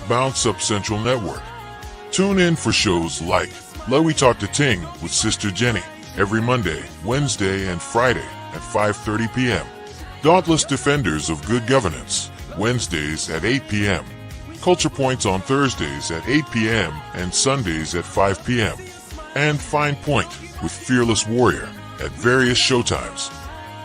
Bounce Up Central Network. Tune in for shows like Let We Talk to Ting with Sister Jenny every Monday, Wednesday, and Friday at 5:30 p.m. Dauntless Defenders of Good Governance, Wednesdays at 8 p.m. Culture Points on Thursdays at 8 p.m. and Sundays at 5 p.m. And FinePointt with Fearless Warrior at various showtimes.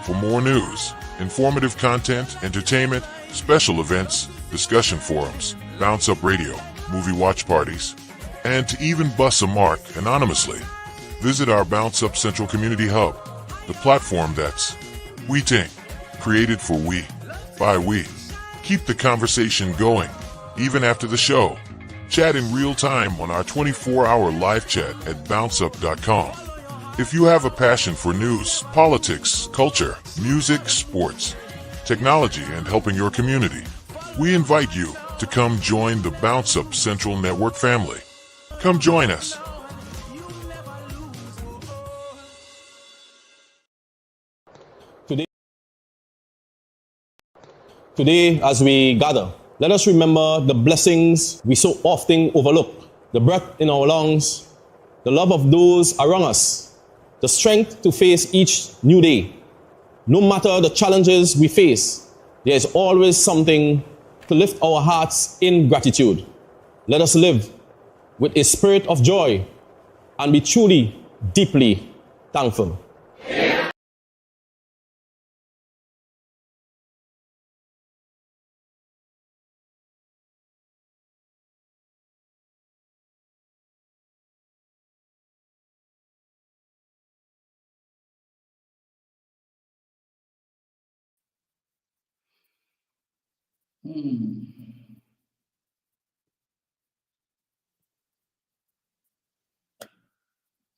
For more news, informative content, entertainment, special events, discussion forums, Bounce Up Radio, movie watch parties, and to even bus a mark anonymously, visit our Bounce Up Central Community Hub, the platform that's We Ting, created for we, by we. Keep the conversation going, even after the show. Chat in real time on our 24-hour live chat at bounceup.com. If you have a passion for news, politics, culture, music, sports, technology, and helping your community, we invite you to come join the Bounce Up Central Network family. Come join us. Today, as we gather, let us remember the blessings we so often overlook: the breath in our lungs, the love of those around us, the strength to face each new day. No matter the challenges we face, there is always something to lift our hearts in gratitude. Let us live with a spirit of joy and be truly, deeply thankful.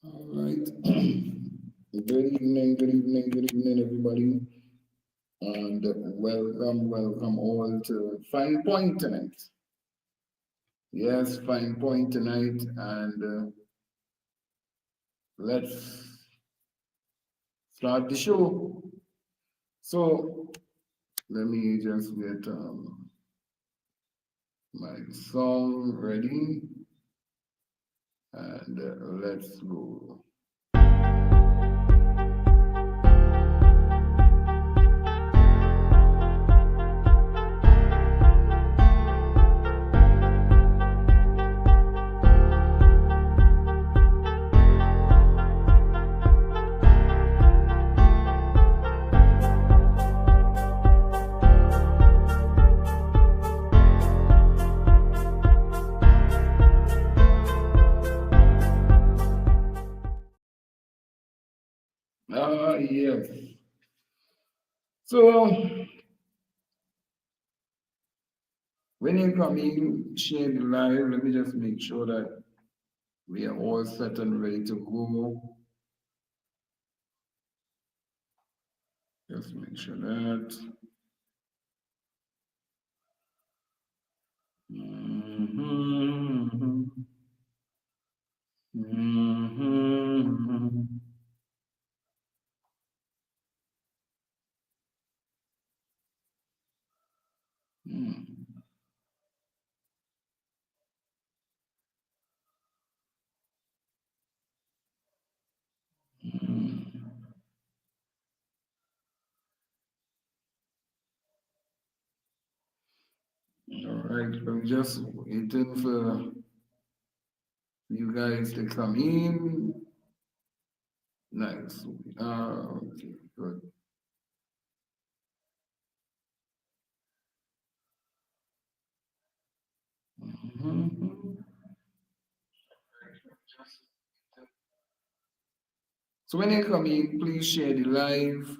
All right. Good evening, everybody. And welcome all to FinePointt tonight. Yes, FinePointt tonight. And let's start the show. So let me just get my song ready. And let's go. Yes. So when you come in, share the live, let me just make sure that we are all set and ready to go. Just make sure that. All right, I'm just waiting for you guys to come in. Nice. Okay, good. So when you come in, please share the live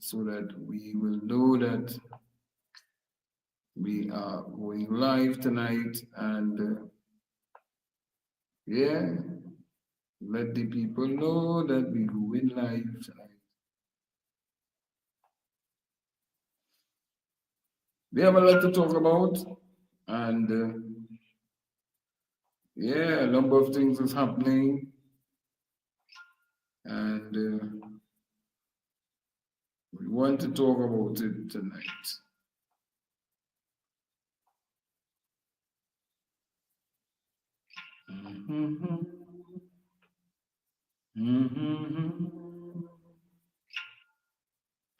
so that we will know that we are going live tonight. And yeah, let the people know that we're going live tonight. We have a lot to talk about, and yeah, a number of things is happening, and we want to talk about it tonight. Mhm. Mhm.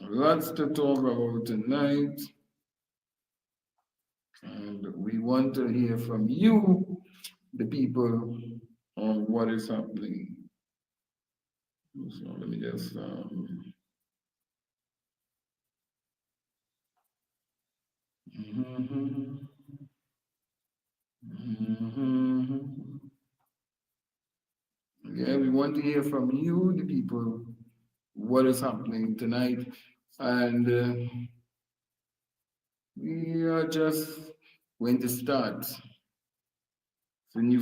Lots to talk about tonight, and we want to hear from you, the people, on what is happening. So let me just. Mhm. Mhm. Yeah, we want to hear from you, the people, what is happening tonight, and we are just going to start. When you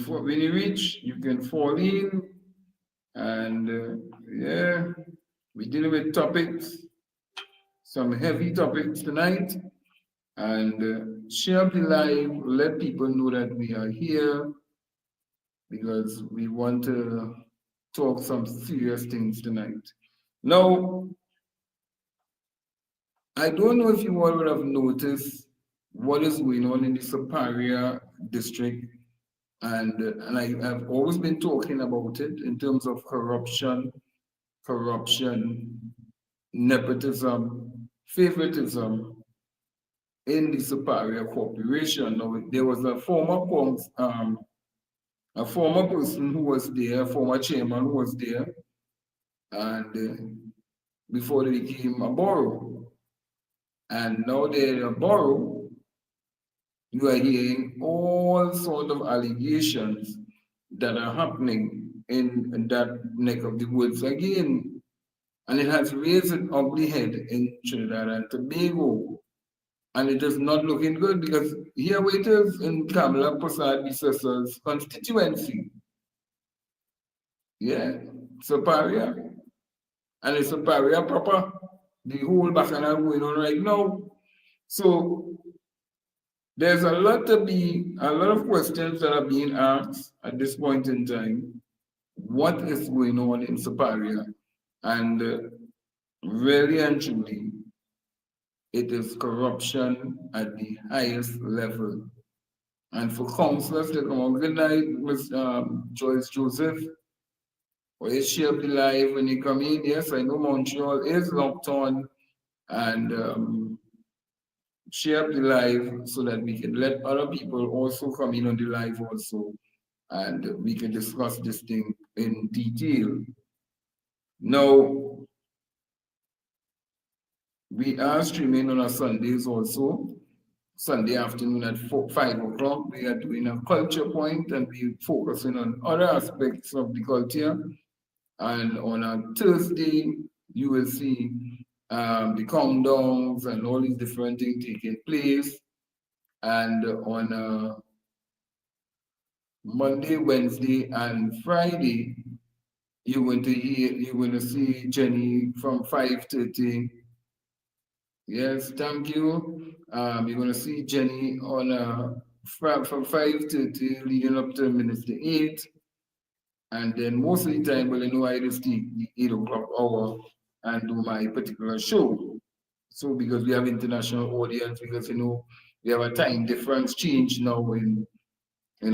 reach, you can fall in, and yeah, we're dealing with topics, some heavy topics tonight, and share the live, let people know that we are here because we want to talk some serious things tonight. Now, I don't know if you all would have noticed what is going on in the Superior district, and I've always been talking about it in terms of corruption, nepotism, favoritism in the Superior Corporation. Now, there was a former person who was there, a former chairman who was there, and before they became a borough, and now they're a borough. You are hearing all sorts of allegations that are happening in that neck of the woods again. And it has raised an ugly head in Trinidad and Tobago. And it is not looking good because here it is in Kamala Prasad Bissasa's constituency. Yeah, Superior. And it's Superior proper. The whole bacchanal going on right now. So there's a lot of questions that are being asked at this point in time. What is going on in Superior? And really and truly, it is corruption at the highest level. And for councillors to come on, good night, Ms. Joyce Joseph, for you share the live when you come in. Yes, I know Montreal is locked on, and share the live so that we can let other people also come in on the live also, and we can discuss this thing in detail. Now, we are streaming on our Sundays also. Sunday afternoon at 5 o'clock, we are doing a culture point and we focusing on other aspects of the culture. And on a Thursday, you will see the countdowns and all these different things taking place. And on Monday, Wednesday, and Friday, you're going to see Jenny from 5:30. Yes, thank you. You're going to see Jenny on from 5:30 leading up to Minister 8. And then most of the time, well, you know, I just take the 8 o'clock hour and do my particular show. So because we have international audience, because you know, we have a time difference change now in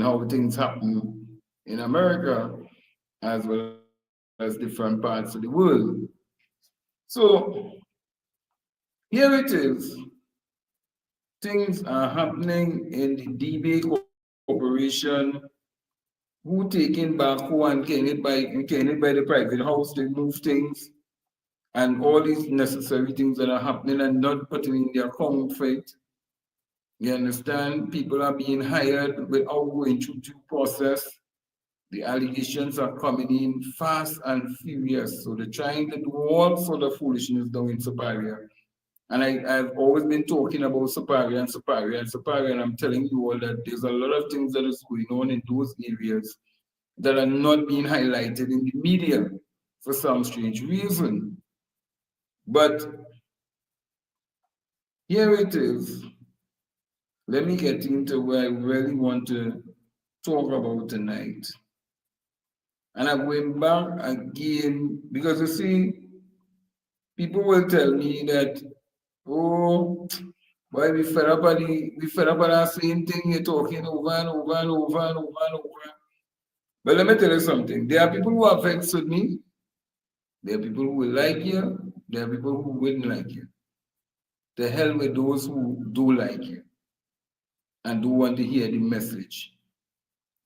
how things happen in America as well as different parts of the world. So here it is. Things are happening in the DBA Corporation who taking back who and getting it by the private house, they move things and all these necessary things that are happening and not putting in their account for it. You understand? People are being hired without going through due process. The allegations are coming in fast and furious. So they're trying to do all sort of foolishness down in Superior. And I've always been talking about Superior and Superior and Superior, and I'm telling you all that there's a lot of things that is going on in those areas that are not being highlighted in the media for some strange reason. But here it is. Let me get into what I really want to talk about tonight. And I'm going back again because you see, people will tell me that, oh, why we fed up at that same thing you're talking over and over and over and over and over. But let me tell you something. There are people who are vexed with me. There are people who will like you. There are people who wouldn't like you. The hell with those who do like you and do want to hear the message.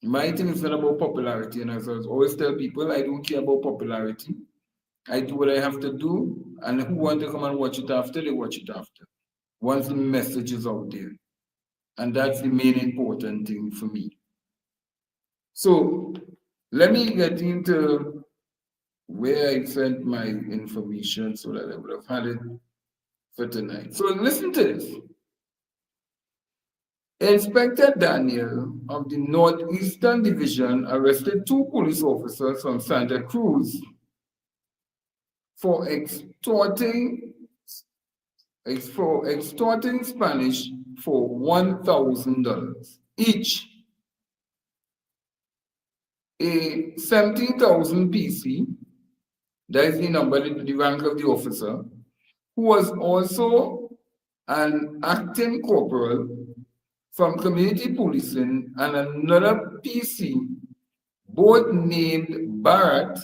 My thing is not about popularity, and as I always tell people, I don't care about popularity. I do what I have to do, and who want to come and watch it after, they watch it after. Once the message is out there. And that's the main important thing for me. So let me get into where I sent my information so that I would have had it for tonight. So listen to this. Inspector Daniel of the Northeastern Division arrested 2 police officers from Santa Cruz for extorting Spanish for $1,000 each. A 17,000 PC, that is the number, the rank of the officer, who was also an acting corporal from community policing, and another PC, both named Barrett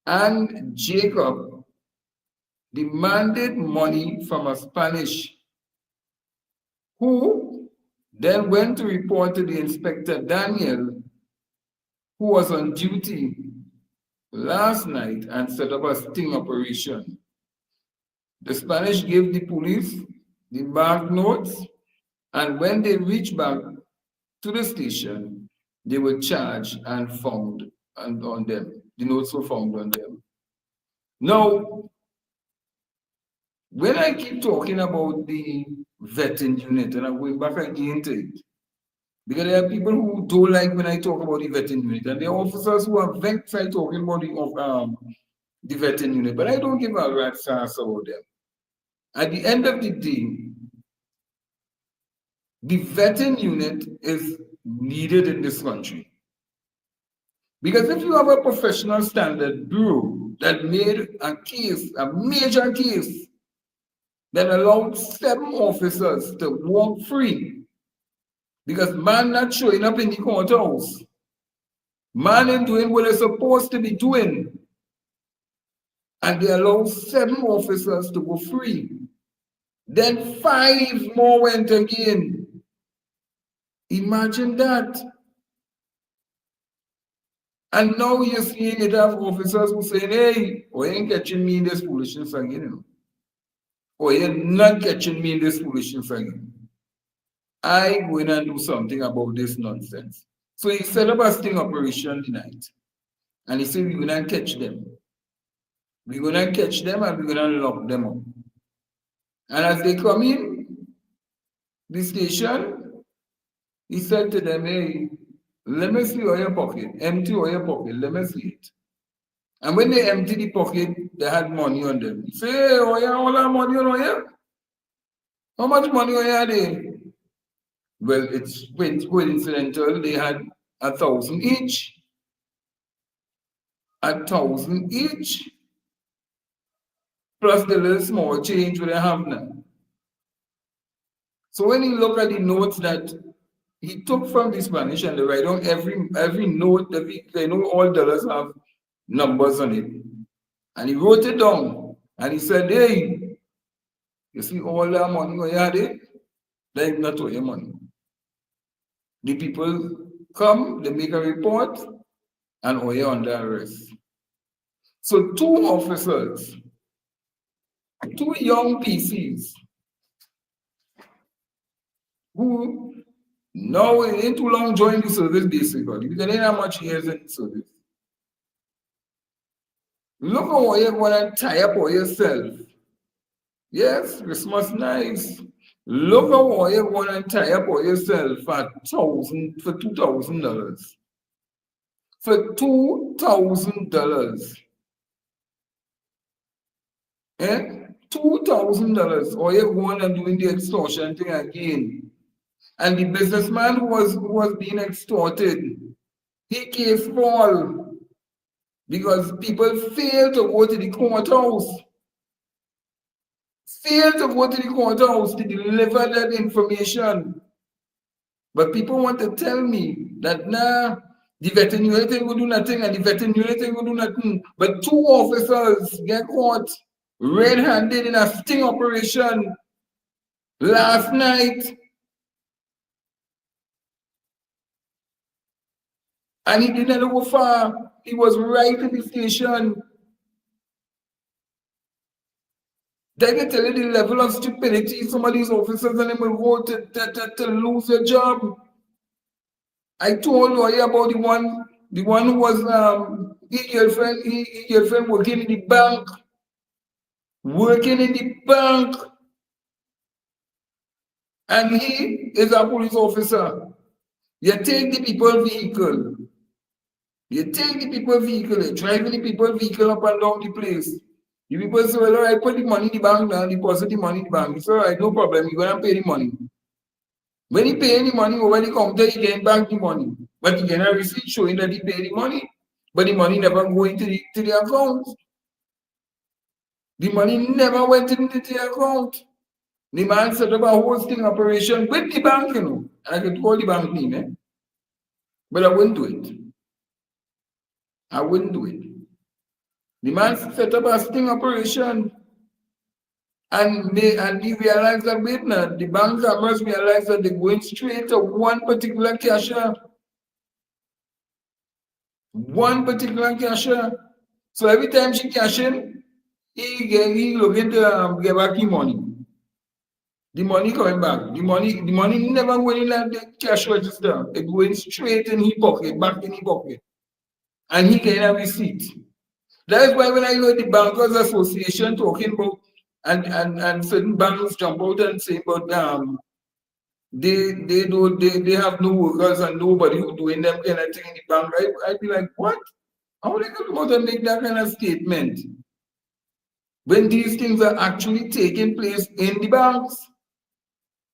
and Jacob, demanded money from a Spanish, who then went to report to the Inspector Daniel, who was on duty last night and set up a sting operation. The Spanish gave the police the banknotes, and when they reached back to the station, they were charged and found on them. The notes were found on them. Now, when I keep talking about the vetting unit, and I'm going back again to it, because there are people who don't like when I talk about the vetting unit, and there are officers who are vexed by talking about the vetting unit, but I don't give a rat's ass about them. At the end of the day, the vetting unit is needed in this country. Because if you have a professional standard bureau that made a case, a major case, that allowed 7 officers to walk free, because man not showing up in the courthouse, man ain't doing what they're supposed to be doing, and they allow 7 officers to go free. Then 5 more went again. Imagine that. And now you're seeing it have officers who say, hey, you ain't catching me in this foolishness again, you know. Or you're not catching me in this foolishness again. I going to do something about this nonsense. So he set up a sting operation tonight. And he said, we're going to catch them. We're going to catch them and we're going to lock them up. And as they come in the station, he said to them, hey, let me see all your pocket. Empty all your pocket. Let me see it. And when they empty the pocket, they had money on them. He said, hey, all that money on here? How much money on here there? Well, it's coincidental. They had 1,000 each. 1,000 each. Plus the little small change what they have now. So when you look at the notes that he took from the Spanish and they write down every note, they know all dollars have numbers on it. And he wrote it down. And he said, hey, you see all that money you had there? That is not all your money. The people come, they make a report, and all you're under arrest. So 2 officers, 2 young PCs, who now ain't too long joined the service basically, because they ain't have much years in the service. Look at what you want to tie up for yourself. Yes, Christmas nice. Look at what you want to tie up for yourself for $2,000. For $2,000. $2,000. Or you going and doing the extortion thing again. And the businessman who was being extorted, he case fall because people fail to go to the courthouse. Fail to go to the courthouse to deliver that information. But people want to tell me that, nah, The veterinary will do nothing, and the veterinary will do nothing. But 2 officers get caught red-handed in a sting operation last night. And he didn't go far. He was right in the station. They can tell you the level of stupidity some of these officers and them will go to lose their job. I told lawyer about the one who was his girlfriend working in the bank. Working in the bank. And he is a police officer. You take the people's vehicle. You take the people's vehicle, you driving the people's vehicle up and down the place. The people say, well, all right, put the money in the bank now, deposit the money in the bank. It's all right, no problem, you're going to pay the money. When you pay the money over the counter, you get back the money. But you get a receipt showing that he paid the money. But the money never go into the account. The money never went into the account. The man set up a hosting operation with the bank, you know. And I could call the bank name, eh? But I wouldn't do it. I wouldn't do it. The man set up a sting operation and he realized that wait now, the bank must realize that they're going straight to one particular cashier. One particular cashier. So every time she cash in, he looking to get back the money. The money coming back. The money never going in the cash register. It going straight in his pocket, back in his pocket. And he get a receipt. That is why when I heard the Bankers Association talking about and certain banks jump out and say about they have no workers and nobody who doing them kind of thing in the bank, I'd be like, what? How are they going to go and make that kind of statement when these things are actually taking place in the banks?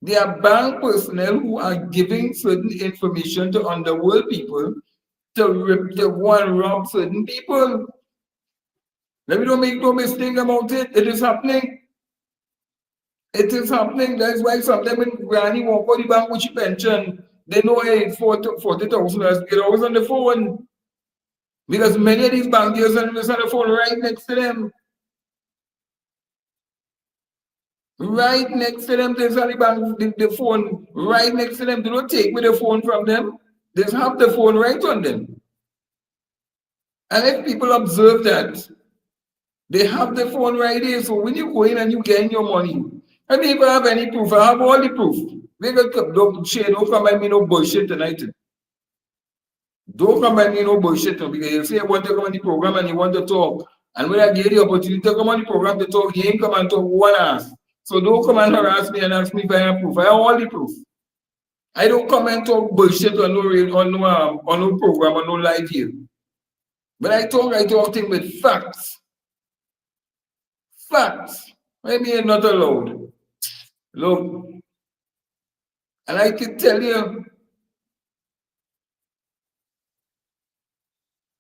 There are bank personnel who are giving certain information to underworld people to go and rob certain people. Let me don't make no mistake about it. It is happening. It is happening. That's why sometimes when Granny walk out the bank with your pension, they know it's 40,000. Get always on the phone. Because many of these bankiers are on the phone right next to them. Right next to them, there's only bank the phone right next to them. They don't take with the phone from them. They just have the phone right on them. And if people observe that, they have the phone right here. So when you go in and you get your money, I don't even have any proof. I have all the proof. Don't come at me no bullshit tonight. Don't come at me no bullshit because you say you want to come on the program and you want to talk. And when I give you the opportunity to come on the program to talk, you ain't come and talk one ass. So don't come and harass me and ask me if I have proof. I have all the proof. I don't come and talk bullshit on no program or no live here. But I talk things with facts. Facts. Maybe not allowed. Look, and I can tell you,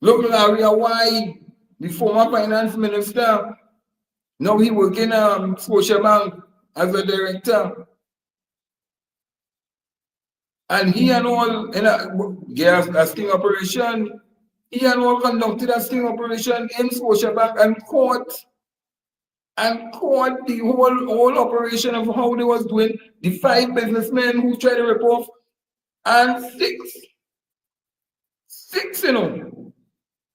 look, Larry, why the former finance minister, now he working Scotiabank as a director. And he and all in a sting operation, he and all conducted a sting operation in Scotiabank and caught the whole operation of how they was doing, the 5 businessmen who tried to rip off, and 6, you know.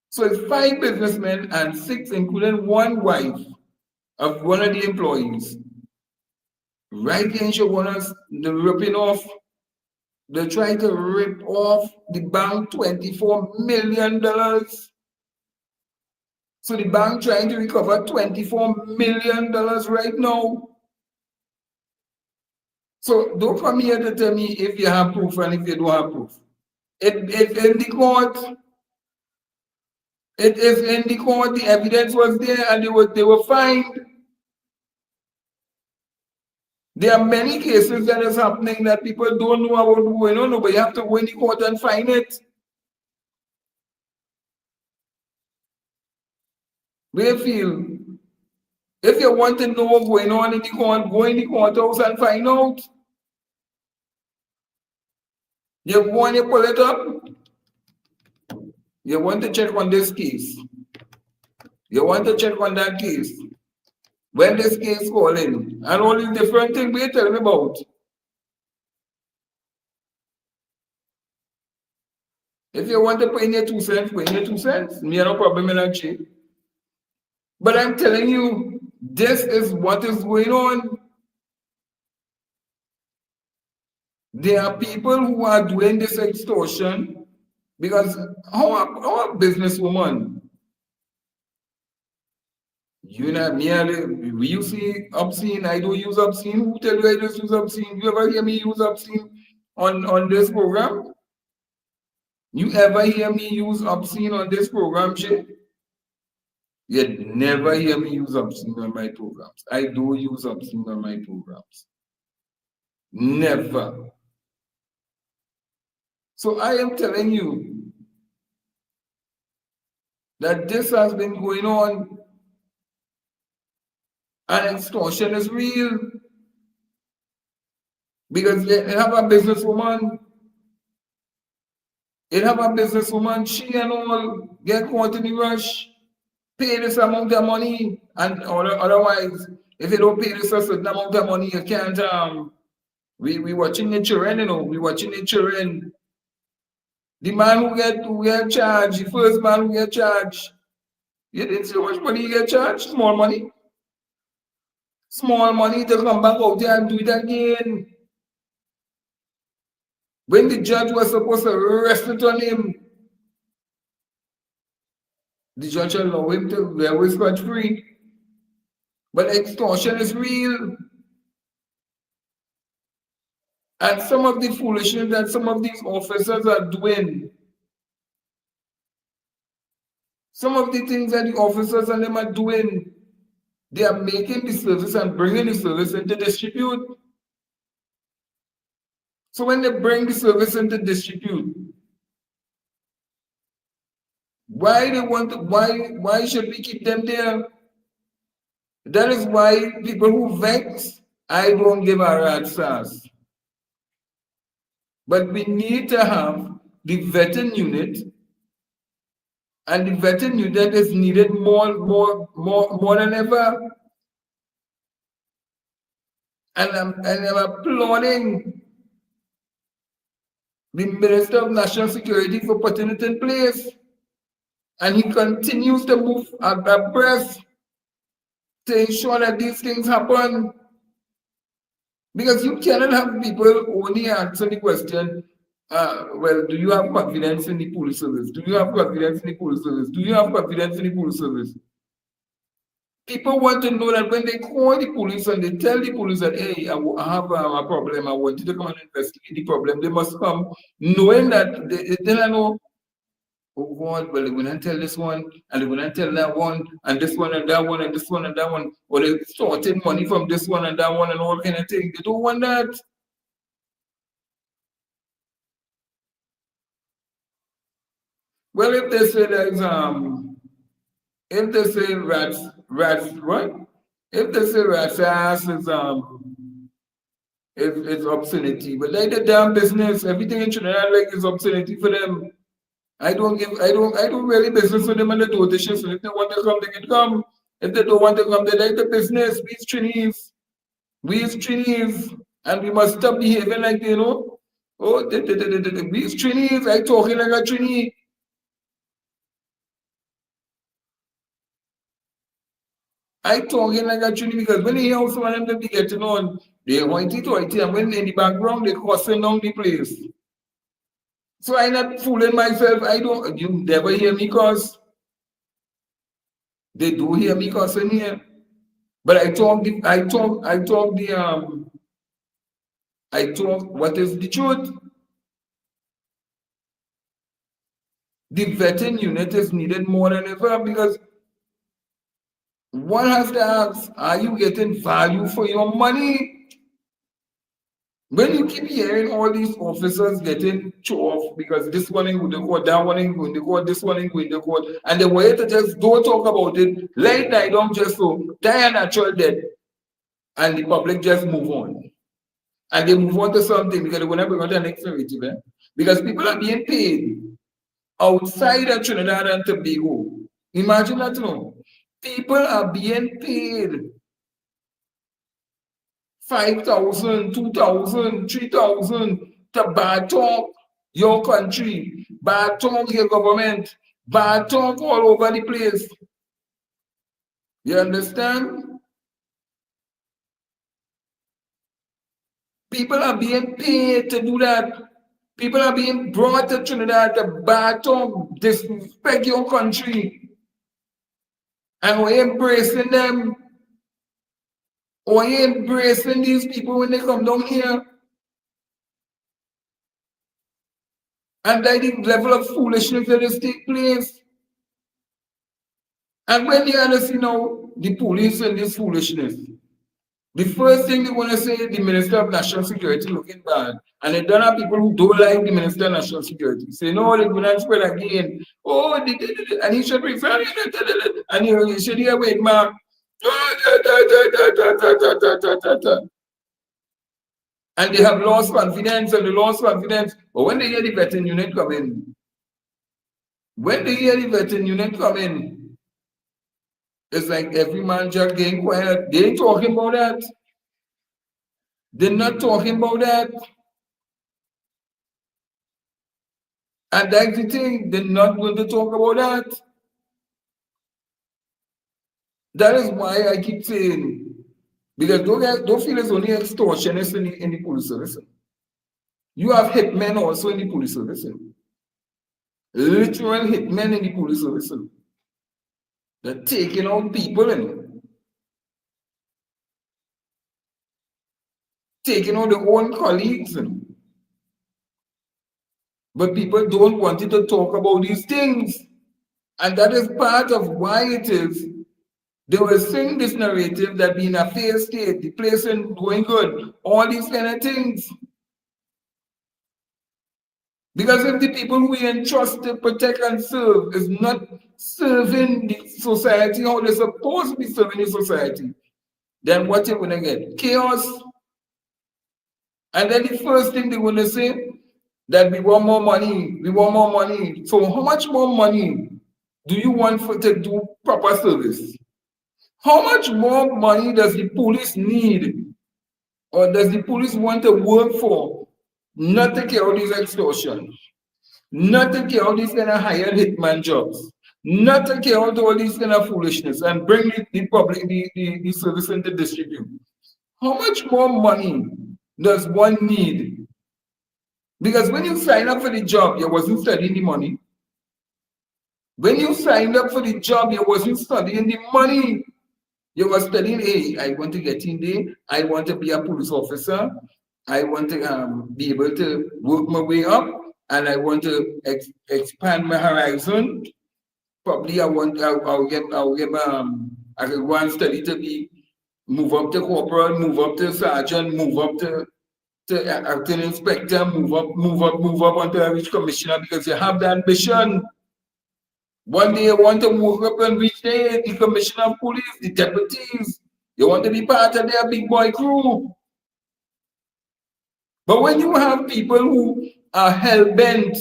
So it's 5 businessmen and 6, including one wife of one of the employees. Right against your owners, the ripping off, they try to rip off the bank $24 million. So the bank trying to recover $24 million right now. So don't come here to tell me if you have proof and if you don't have proof. It's in the court. It is in the court. The evidence was there and they were fined. There are many cases that is happening that people don't know about going on, but you have to go in the court and find it. We feel if you want to know what's going on in the court, go in the courthouse and find out. You go and you pull it up. You want to check on this case. You want to check on that case. When this case call in, and all these different things we tell me about. If you want to put in your 2 cents, put in your 2 cents. Me no problem in that shit. But I'm telling you, this is what is going on. There are people who are doing this extortion because our businesswoman, you know, merely, you see obscene, I don't use obscene. Who tell you I just use obscene? You ever hear me use obscene on this program? You ever hear me use obscene on this program, Shay? You'd never hear me use obscene on my programs. I do use obscene on my programs. Never. So I am telling you that this has been going on and extortion is real. Because you have a businesswoman, she and all get caught in the rush, pay this amount of money, and otherwise, if you don't pay this a certain amount of money, you can't, we watching the children, you know, we watching the children. The man who get charged, the first man who get charged, you didn't see how much money you get charged? Small money. Small money to come back out there and do it again. When the judge was supposed to arrest it on him, the judge allowed him to be away scot-free. But extortion is real. And some of the foolishness that some of these officers are doing, some of the things that the officers and them are doing, they are making the service and bringing the service into disrepute. So when they bring the service into disrepute, why should we keep them there? That is why people who vex, I don't give a rat's ass. But we need to have the vetting unit, and the vetting unit is needed more than ever. And I'm applauding the Minister of National Security for putting it in place. And he continues to move abreast to ensure that these things happen. Because you cannot have people only answer the question, well, do you have confidence in the police service? Do you have confidence in the police service? Do you have confidence in the police service? People want to know that when they call the police and they tell the police that, hey, I have a problem, I want you to come and investigate the problem, they must come knowing that they don't know, oh God, well, they're going to tell this one, and they're going to tell that one, and this one and that one, and this one and that one, or they're sorting money from this one and that one and all kind of things. They don't want that. Well, if they say there's, if they say rats, what? If they say rat's ass is obscenity, but like the damn business, everything in Trinidad like is obscenity for them. I don't really business with them and they do the shit. So if they want to come, they can come. If they don't want to come, they like the business. We is Chinese, and we must stop behaving like they know. Oh, we is Chinese, I talking like a Trini. I talking like a Trini because when they hear someone of them be getting on, they hoity, and when in the background they crossing down the place. So I'm not fooling myself. You never hear me cuss. They do hear me cussing here. But I talk what is the truth. The vetting unit is needed more than ever because one has to ask, are you getting value for your money? When you keep hearing all these officers getting show off because this one ain't going to court, that one ain't going to court, this one ain't going to court, and the way to just don't talk about it, late night don't just so die a natural death, and the public just move on. And they move on to something because they're going to bring on the next narrative. Because people are being paid. outside of Trinidad and Tobago. Imagine that, you know. People are being paid 5,000, 2,000, 3,000 to bad talk your country, bad talk your government, bad talk all over the place. You understand? People are being paid to do that. People are being brought to Trinidad to bad talk, disrespect your country. And we're embracing them. We're embracing these people when they come down here. And that the level of foolishness that is take place. And when you understand now the police and this foolishness, the first thing they want to say is the Minister of National Security looking bad. And then there are people who don't like the Minister of National Security. Say, no, they're going to spread again. Oh, and he should refer it. And you should hear wait, mark. And they have lost confidence and they lost confidence. But when they hear the veteran unit come in, it's like every man just getting quiet. They ain't talking about that. They're not talking about that. And that's the thing, they're not going to talk about that. That is why I keep saying, because don't feel it's only extortionists in the police service. You have hitmen also in the police service. Literal hitmen in the police service. They're taking out people and taking out their own colleagues. But people don't want to talk about these things. And that is part of why it is they were saying this narrative that being a fair state, the place ain't doing good, all these kind of things. Because if the people we entrust to protect and serve is not serving the society how they're supposed to be serving the society, then what you're going to get? Chaos. And then the first thing they're going to say, that we want more money, we want more money. So how much more money do you want to do proper service? How much more money does the police need? Or does the police want to work for? Not to carry out these extortion, not to carry out these kind of hired hitman jobs, not to carry out all these kind of foolishness and bring the public, the service into distribute. How much more money does one need? Because when you sign up for the job, you wasn't studying the money. When you signed up for the job, you wasn't studying the money. You were studying, hey, I want to get in there. I want to be a police officer. I want to be able to work my way up. And I want to expand my horizon. Probably I can go and study to move up to corporal, move up to sergeant, move up to acting inspector, move up until I reach commissioner, because you have the ambition. One day you want to move up and reach the commissioner of police, the deputies. You want to be part of their big boy crew. But when you have people who are hell-bent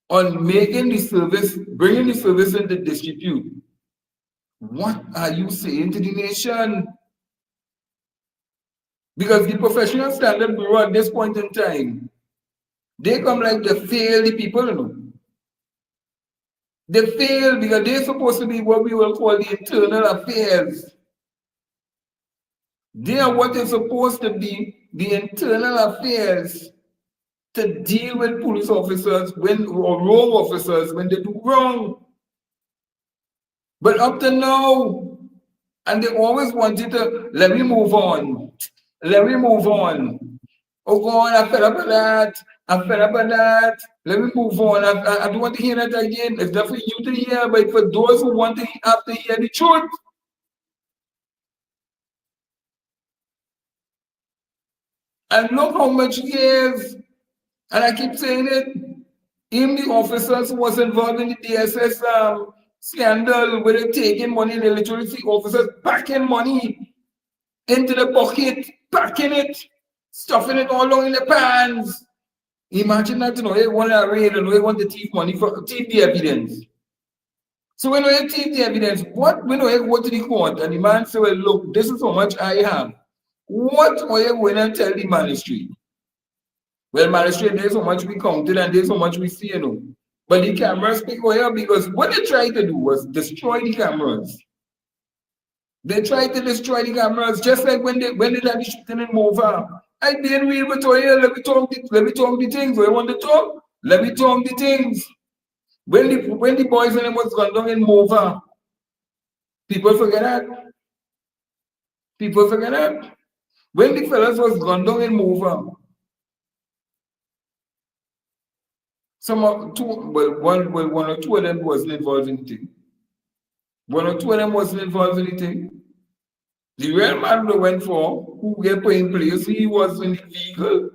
on making the service, bringing the service into disrepute, what are you saying to the nation? Because the Professional Standard Bureau at this point in time, they come like they fail the people, you know. They fail because they're supposed to be what we will call the internal affairs. They are what is supposed to be the internal affairs to deal with police officers or wrong officers when they do wrong. But up to now, and they always wanted to, let me move on. Let me move on. Oh God, I fed up with that. I fed up with that. Let me move on. I don't want to hear that again. It's not for you to hear, but for those who want to have to hear the truth. And look how much years, and I keep saying it, even the officers who was involved in the DSS scandal, where they're taking money, they literally see officers packing money into the pocket, packing it, stuffing it all along in the pants. Imagine that, you want to raid and you want to thief money for thief the evidence. So when you thief the evidence, when you go to the court and the man say, well, look, this is how much I have. What are you going to tell the magistrate? Well, magistrate, there's so much we counted and there's so much we see. But the cameras pick away because what they tried to do was destroy the cameras. They tried to destroy the cameras, just like when they did the shooting in Mova. I didn't read with you. Let me talk the things. Where you want to talk? Let me talk the things. When the boys and them was gone down in Mova, people forget that. People forget that. When the fellas was gone down in Mova, one or two of them wasn't involved in anything. One or two of them wasn't involved in anything. The real man they went for, who get put in place, he was in the vehicle.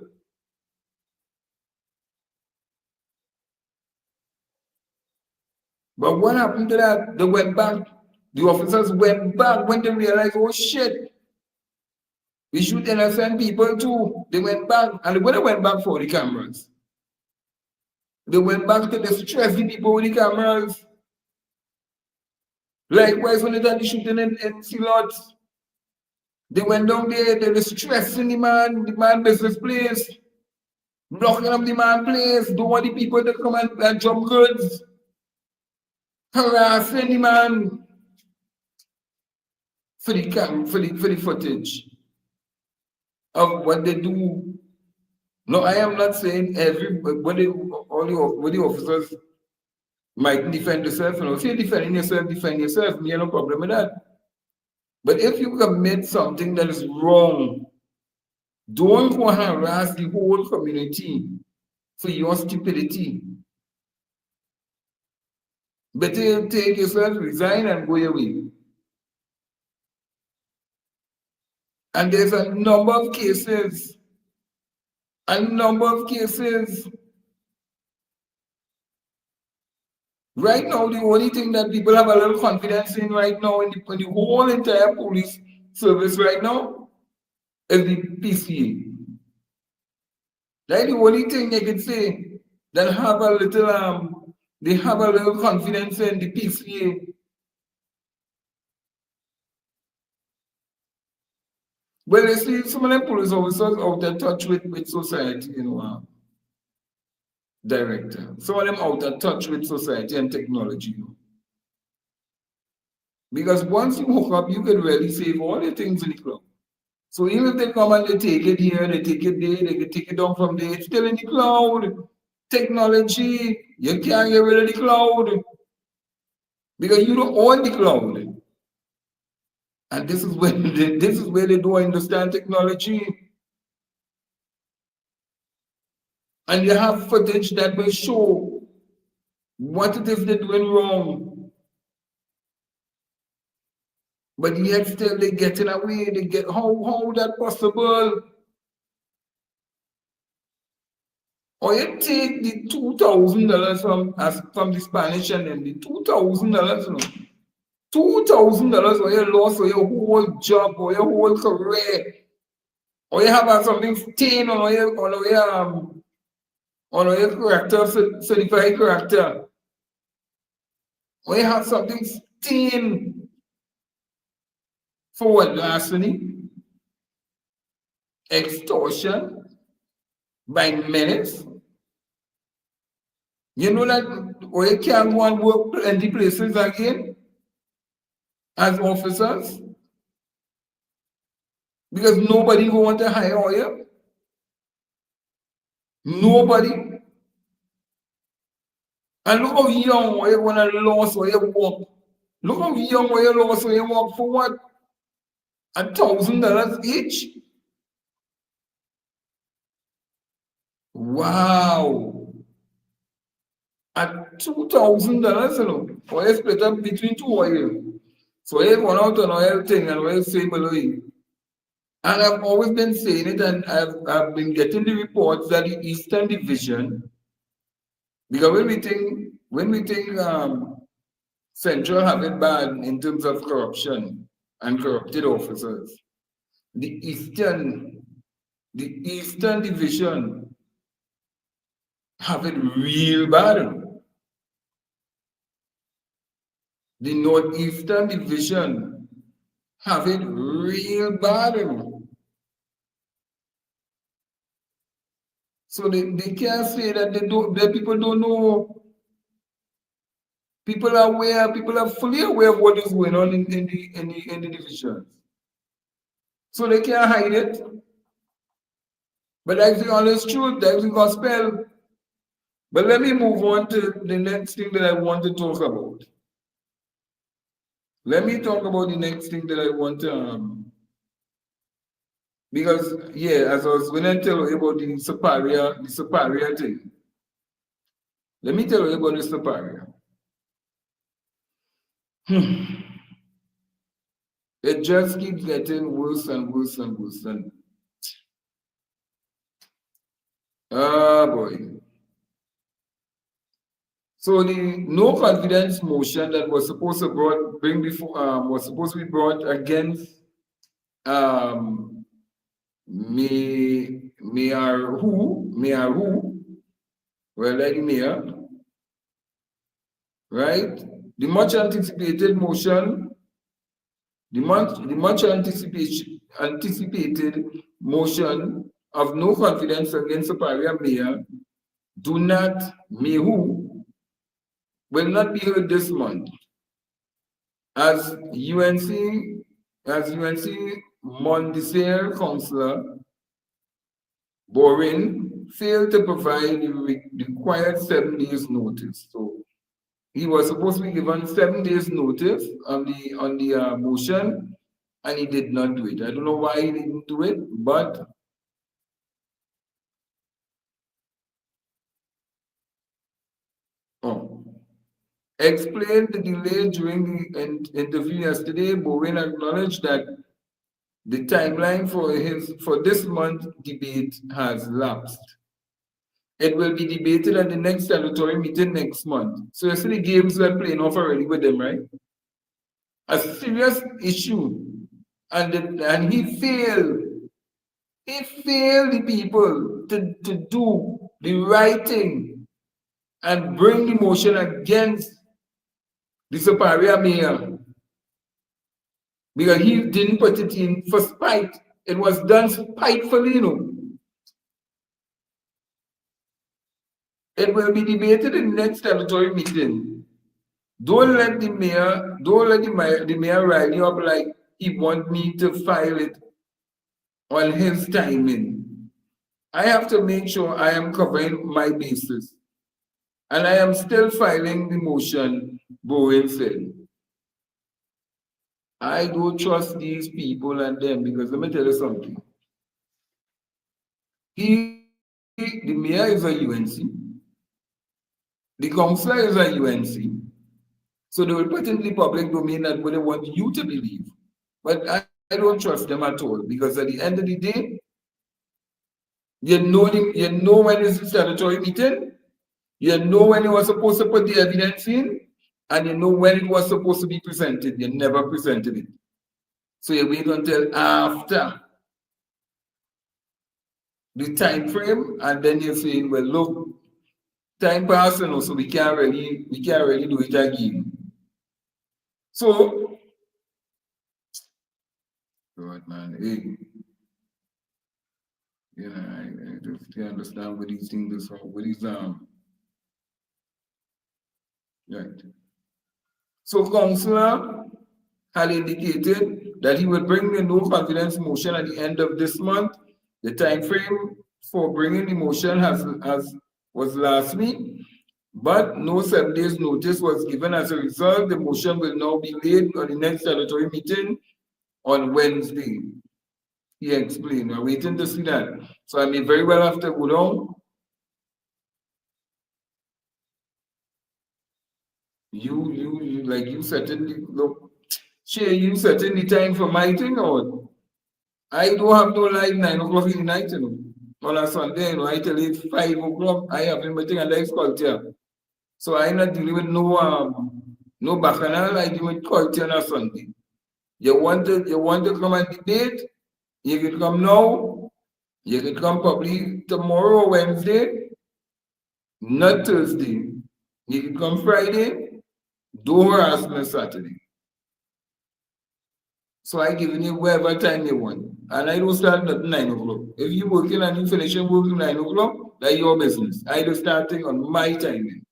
But what happened to that? They went back. The officers went back when they realized, oh shit, we shoot innocent people too. They went back. And when they went back for the cameras, they went back to distress the people with the cameras. Likewise, when they did the shooting in Silots, they went down there, they were stressing the man business place, blocking up the man place, don't want the people to come and jump goods, harassing the man for the footage of what they do. No, I am not saying all the officers might defend themselves. If you're defending yourself, defend yourself. Me, no problem with that. But if you commit something that is wrong, don't go and harass the whole community for your stupidity. Better take yourself, resign, and go away. And there's a number of cases. Right now, the only thing that people have a little confidence in right now in the whole entire police service right now is the PCA. That's the only thing they can say that have a little they have a little confidence in the PCA. Well, you see, some of them police officers out of touch with society, director. Some of them out of touch with society and technology. Because once you hook up, you can really save all the things in the cloud. So even if they come and they take it here, they take it there, they can take it down from there, it's still in the cloud. Technology, you can't get rid of the cloud. Because you don't own the cloud. And this is where they don't understand technology. And you have footage that will show what it is they're doing wrong. But yet still they're getting away. They get how that possible? Or you take the $2,000 from the Spanish and then the $2,000, $2,000 or you lost or your whole job or your whole career, or you have something stain on your character, certified character, or you have something stain for what? Larceny, extortion by minutes. You know that or you can't go and work in the places again as officers because nobody will want to hire you. Nobody. And look how young or you want to lose or you work. Look how young or you lose or you work for what? $1,000 each? Wow. At $2,000, or you split up between two of you. So you one out on oil thing and we'll say below you. And I've always been saying it, and I've been getting the reports that the Eastern Division, because when we think Central have it bad in terms of corruption and corrupted officers, the Eastern Division have it real bad. The Northeastern Division have it real bad. So they can't say that that people don't know. People are aware, people are fully aware of what is going on in the divisions. So they can't hide it. But that's the honest truth, that's the gospel. But let me move on to the next thing that I want to talk about. Let me talk about the next thing that I want to because as I was going to tell you about the superior thing. Let me tell you about the superior. It just keeps getting worse and worse and worse. Boy. So the no confidence motion that was supposed to was supposed to be brought against Mayor who, well, like Mayor, right? The much anticipated motion, the much anticipated motion of no confidence against Superior Mayor, do not Mehu, will not be heard this month. As UNC Mondesir Councillor Borin failed to provide the required 7 days notice. So he was supposed to be given 7 days notice on the motion, and he did not do it. I don't know why he didn't do it, but explained the delay during the interview yesterday. Bowen acknowledged that the timeline for this month's debate has lapsed. It will be debated at the next statutory meeting next month. So you see the games we're playing off already with them, right? A serious issue. And he failed. He failed the people to do the right thing and bring the motion against the Superior Mayor. Because he didn't put it in for spite. It was done spitefully, It will be debated in the next statutory meeting. Don't let the mayor rile you up like he want me to file it on his timing. I have to make sure I am covering my bases. And I am still filing the motion, Bowen said. I don't trust these people and them because let me tell you something. The mayor is a UNC. The councillor is a UNC. So they will put in the public domain that what they want you to believe. But I don't trust them at all because at the end of the day, you know when it's a statutory meeting, you know when you were supposed to put the evidence in, and you know when it was supposed to be presented. You never presented it. So you wait until after the time frame, and then you're saying, well, look, time passing, so we can't really do it again. So, God, man, hey, I just can't understand what these things are, what these right. So, Councillor had indicated that he will bring the no confidence motion at the end of this month. The time frame for bringing the motion was last week, but no 7 days notice was given. As a result, the motion will now be laid on the next statutory meeting on Wednesday. He explained. We're waiting to see that. So I may very well have to go down. You like you certainly look. Shay, you setting the time for my thing or I don't have no live 9 o'clock in the night, On a Sunday, I tell you 5 o'clock, I have everything and life culture. So I'm not dealing with no bacchanal, I deal with culture on a Sunday. You want to come and debate, you can come now, you can come probably tomorrow or Wednesday. not Thursday. You can come Friday, don't harass me Saturday. So I give you whatever time you want. And I don't start at 9 o'clock. If you working and you finish your work at 9 o'clock, that's your business. I do starting on my timing.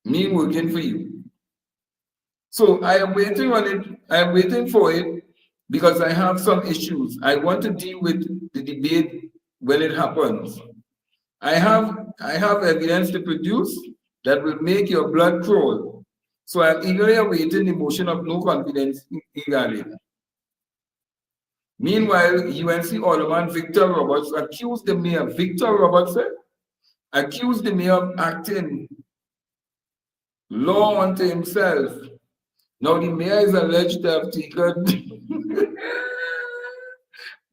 Me working for you. So I am waiting on it. I am waiting for it because I have some issues. I want to deal with the debate when it happens. I have evidence to produce that will make your blood crawl. So I'm eagerly awaiting the motion of no confidence in. Meanwhile, UNC Alderman Victor Roberts accused the mayor, Victor Roberts accused the mayor of acting law unto himself. Now the mayor is alleged to have taken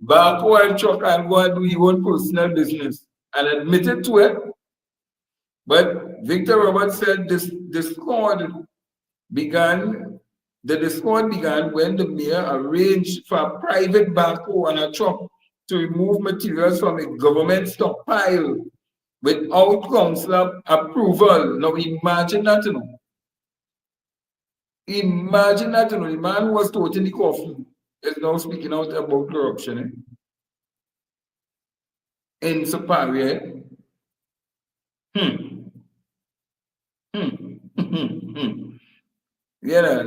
backwards truck and go and do his own personal business and admitted to it. But Victor Roberts said this discord began when the mayor arranged for a private backhoe and a truck to remove materials from a government stockpile without council approval. Now imagine that, you know. Imagine that, you know, the man who was totally coffee is now speaking out about corruption in Superior. Yeah,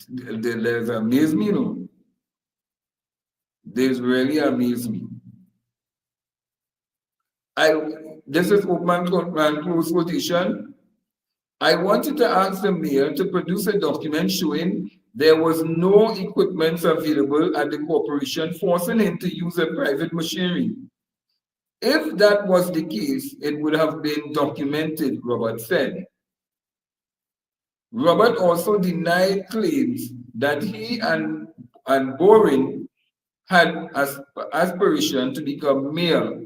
there's amazed me, you know. There's really amazed me. This is open and close quotation. I wanted to ask the mayor to produce a document showing there was no equipment available at the corporation, forcing him to use a private machinery. If that was the case, it would have been documented, Robert said. Robert also denied claims that he and Boring had aspiration to become mayor.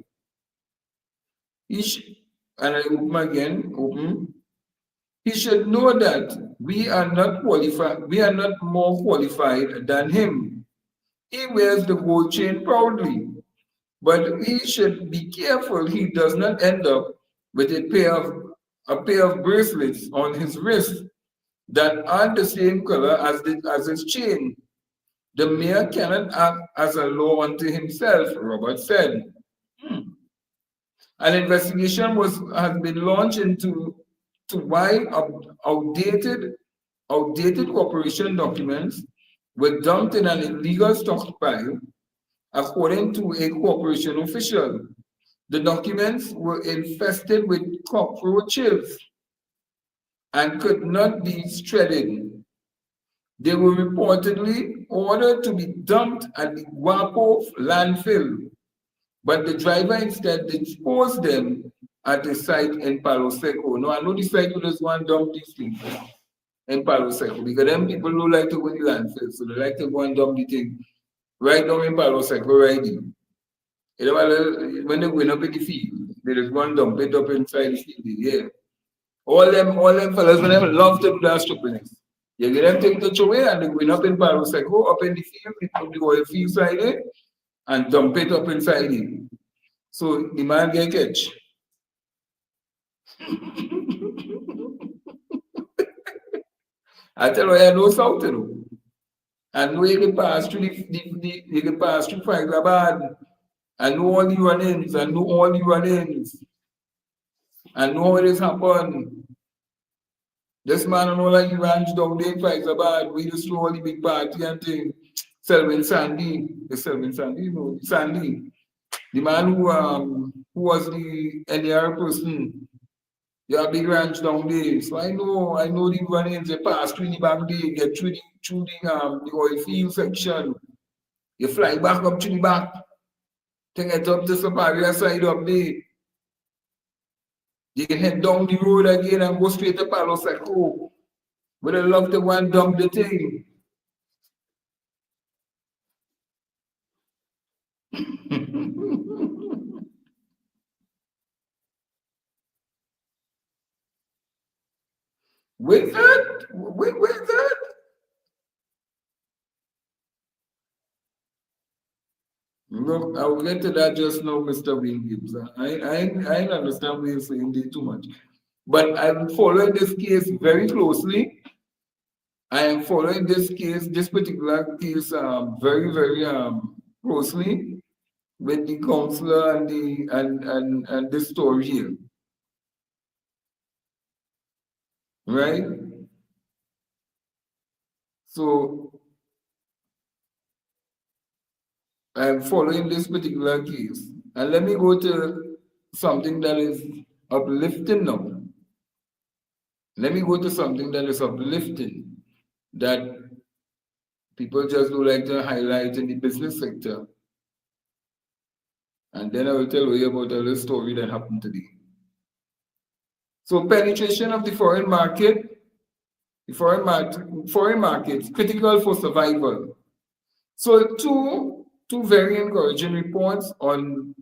And I open again, open. He should know that we are not qualified, we are not more qualified than him. He wears the gold chain proudly, but he should be careful he does not end up with a pair of bracelets on his wrist that aren't the same color as his chain. The mayor cannot act as a law unto himself, Robert said. An investigation has been launched into why outdated corporation documents were dumped in an illegal stockpile, according to a corporation official. The documents were infested with cockroaches and could not be shredded. They were reportedly ordered to be dumped at the Guapo landfill, but the driver instead disposed them at the site in Palo Seco. No, I know the site who just want to dump these things in Palo Seco, because them people don't like to go to the landfill, so they like to go and dump the thing right down in Palo Seco, right in. When they're going up in the field, they just go and dump it up inside the field, yeah. All them fellas, when they love to do that stupidness. You get them take touch away and they go up in Palo Seco, up in the field, they put the oil field side it and dump it up inside it. So the man get catch. I tell you, I know something. I know you can pass through you can pass through Hyderabad. I know all the run-ins. I know all the run-ins. I know how it has happened. This man, I know like he ranch down there in Hyderabad. We just throw all the big party and thing. Selwyn Sandy. Sandy. The man who was the NAR person. You have big ranch down there. So I know the run-ins, they pass through the back there, get through the oil field section. You fly back up to the back, take it up to Superior side up there. You can head down the road again and go straight to Palo Seco. But I love to go and dump the thing. With that? With that? I will get to that just now, Mr. Wayne Gibbs. I understand what you're saying there too much. But I'm following this case very closely. I am following this particular case, very, very closely with the counselor and the story here. Right? So I'm following this particular case. And let me go to something that is uplifting now. Let me go to something that is uplifting, that people just do like to highlight in the business sector. And then I will tell you about a little story that happened today. So penetration of the foreign market, foreign markets, critical for survival. So two very encouraging reports on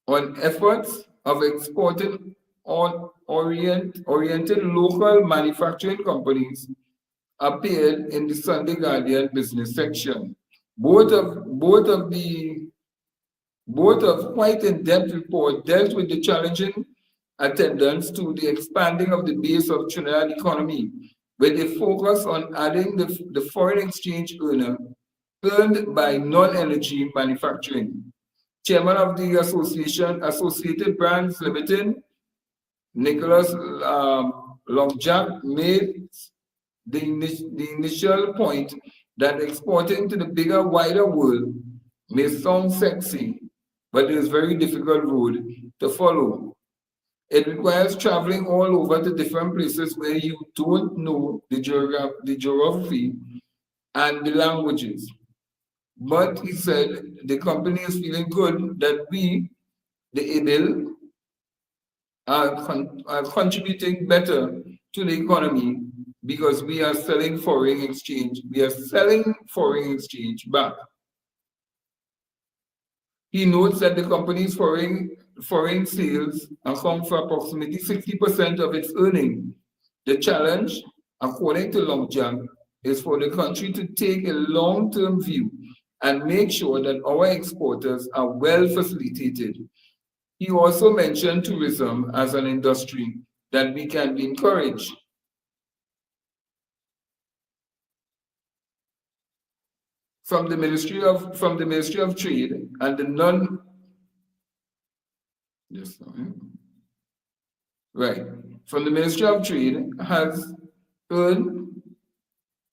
efforts of exporting oriented local manufacturing companies appeared in the Sunday Guardian business section. Both of quite in-depth report dealt with the challenging attendance to the expanding of the base of Trinidad economy, with a focus on adding the foreign exchange earned by non-energy manufacturing. Chairman of the association, Associated Brands Limited, Nicholas Longjack, made the initial point that exporting to the bigger, wider world may sound sexy, but it is very difficult road to follow. It requires traveling all over to different places where you don't know the geography and the languages. But he said the company is feeling good that we, the ABIL, are contributing better to the economy because we are selling foreign exchange. We are selling foreign exchange back. He notes that the company's foreign sales account for approximately 60% of its earnings. The challenge, according to Longjiang, is for the country to take a long-term view and make sure that our exporters are well facilitated. He also mentioned tourism as an industry that we can be encouraged. From the Ministry of Trade and the From the Ministry of Trade has earned,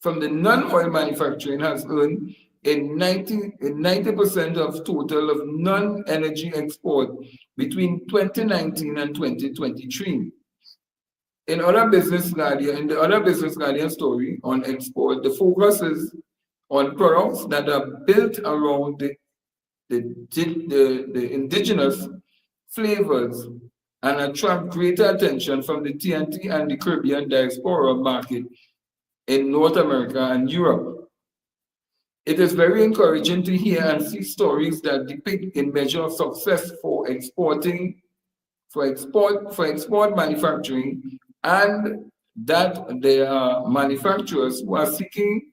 from the non-oil manufacturing has earned in 90% of total of non-energy export between 2019 and 2023. In the other Business Guardian story on export, the focus is on products that are built around the indigenous flavors and attract greater attention from the TNT and the Caribbean diaspora market in North America and Europe. It is very encouraging to hear and see stories that depict a measure of success for export manufacturing, and that there are manufacturers who are seeking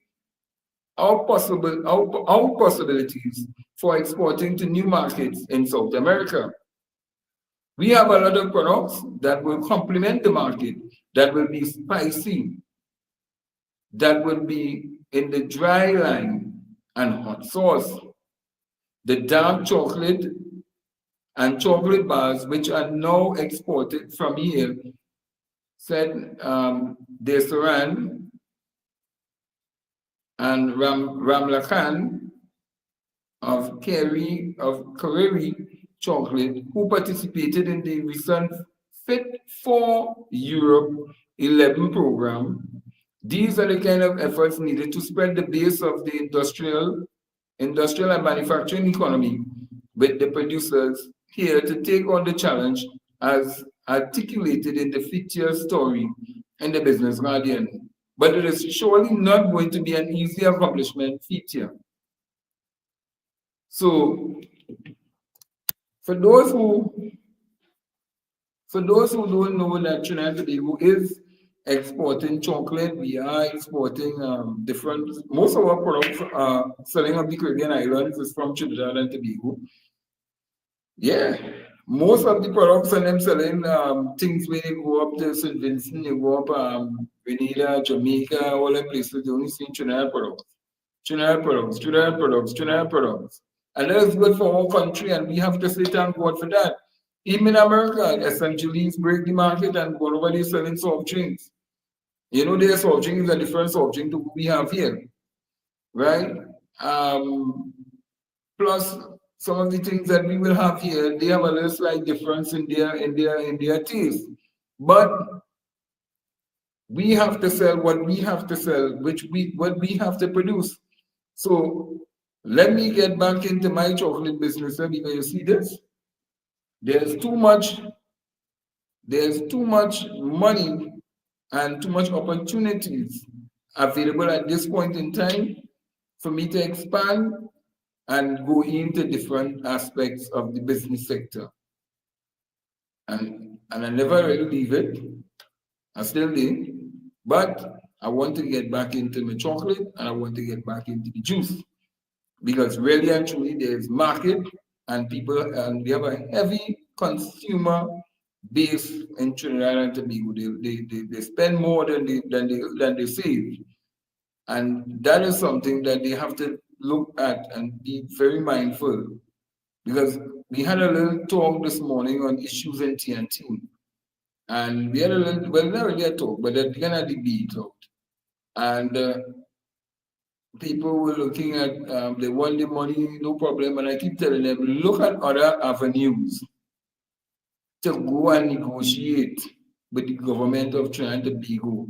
our possibilities for exporting to new markets in South America. We have a lot of products that will complement the market, that will be spicy, that will be in the dry line and hot sauce. The dark chocolate and chocolate bars, which are now exported from here, said Desaran and Ramlakan of Kareri Chocolate, who participated in the recent Fit for Europe 11 program. These are the kind of efforts needed to spread the base of the industrial and manufacturing economy with the producers here to take on the challenge as articulated in the feature story in the Business Guardian. But it is surely not going to be an easy accomplishment feature. So, for those who don't know that Trinidad and Tobago is exporting chocolate. We are exporting different. Most of our products selling on the Caribbean islands is from Trinidad and Tobago. Yeah, most of the products and them selling things when you go up to St. Vincent, you go up Grenada, Jamaica, all the places, they only see Trinidad products. Trinidad products, Trinidad products, Trinidad products. And that is good for our country, and we have to say thank God for that. Even in America, essentially, break the market and go over there selling soft drinks. You know, their soft drink is a different soft drink to what we have here, right? Plus, some of the things that we will have here, they have a little slight difference in their taste. But we have to sell what we have to sell, what we have to produce. So let me get back into my chocolate business because you see this. There's too much money and too much opportunities available at this point in time for me to expand and go into different aspects of the business sector. And I never really leave it. I still do. But I want to get back into my chocolate and I want to get back into the juice. Because really and truly there's market and people, and we have a heavy consumer base in Trinidad and Tobago. They spend more than they save. And that is something that they have to look at and be very mindful. Because we had a little talk this morning on issues in TNT. And we had a little, well, not really a talk, but a kind of debate out. And people were looking at, they want the money, no problem. And I keep telling them, look at other avenues to go and negotiate with the government of Trinidad and Tobago.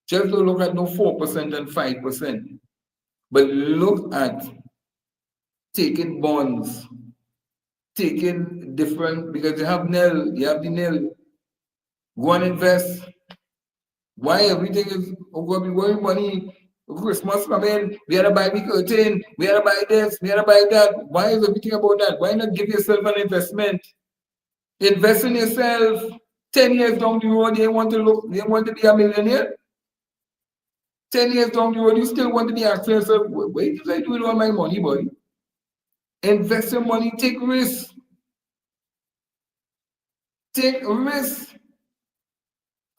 Just don't look at no 4% and 5%, but look at taking bonds, taking different, because you have NEL, you have the NEL, go and invest. Why everything is going to be worrying money? Christmas coming, we had to buy the curtain, we had to buy this, we had to buy that. Why is everything about that? Why not give yourself an investment? Invest in yourself. 10 years down the road, you want to be a millionaire. 10 years down the road, you still want to be asking yourself, what did I do with all my money, boy? Invest your money, take risks. Take risks.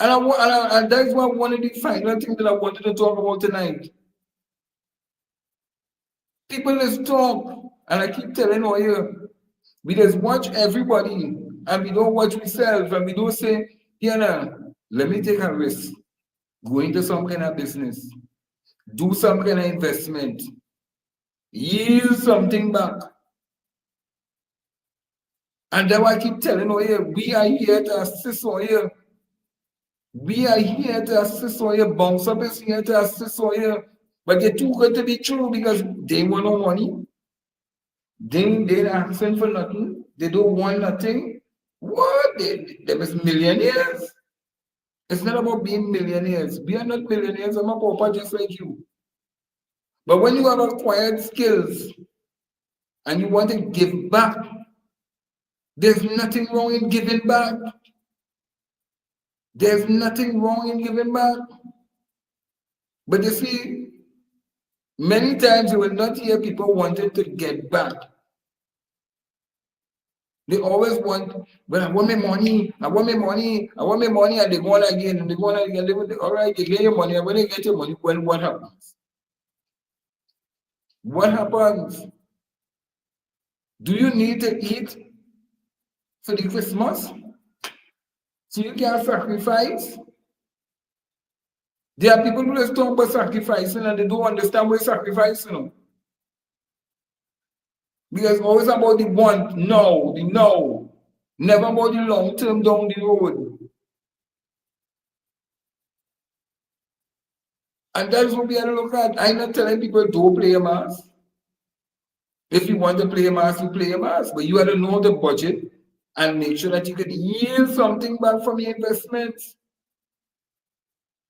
And that's one of the final things that I wanted to talk about tonight. People just talk, and I keep telling you here, we just watch everybody, and we don't watch ourselves, and we don't say, now, let me take a risk, go into some kind of business, do some kind of investment, yield something back. And that's why I keep telling you here, we are here to assist you here. We are here to assist you here. Bounce Up is here to assist you here. But they're too good to be true because they want no money. They're asking for nothing. They don't want nothing. What? They must millionaires. It's not about being millionaires. We are not millionaires. I'm a pauper just like you. But when you have acquired skills and you want to give back, there's nothing wrong in giving back. There's nothing wrong in giving back. But you see, many times you will not hear people wanting to get back. They always want, well, I want my money, I want my money, I want my money, and they go on again, and they go on again. All right, they get your money, and when they get your money, well, what happens? What happens? Do you need to eat for the Christmas? So you can sacrifice? There are people who just talk about sacrificing and they don't understand what sacrificing. Because it's always about the want, the no. Never about the long term down the road. And that's what we have to look at. I'm not telling people don't play a mass. If you want to play a mass, you play a mass. But you have to know the budget and make sure that you can yield something back from your investments.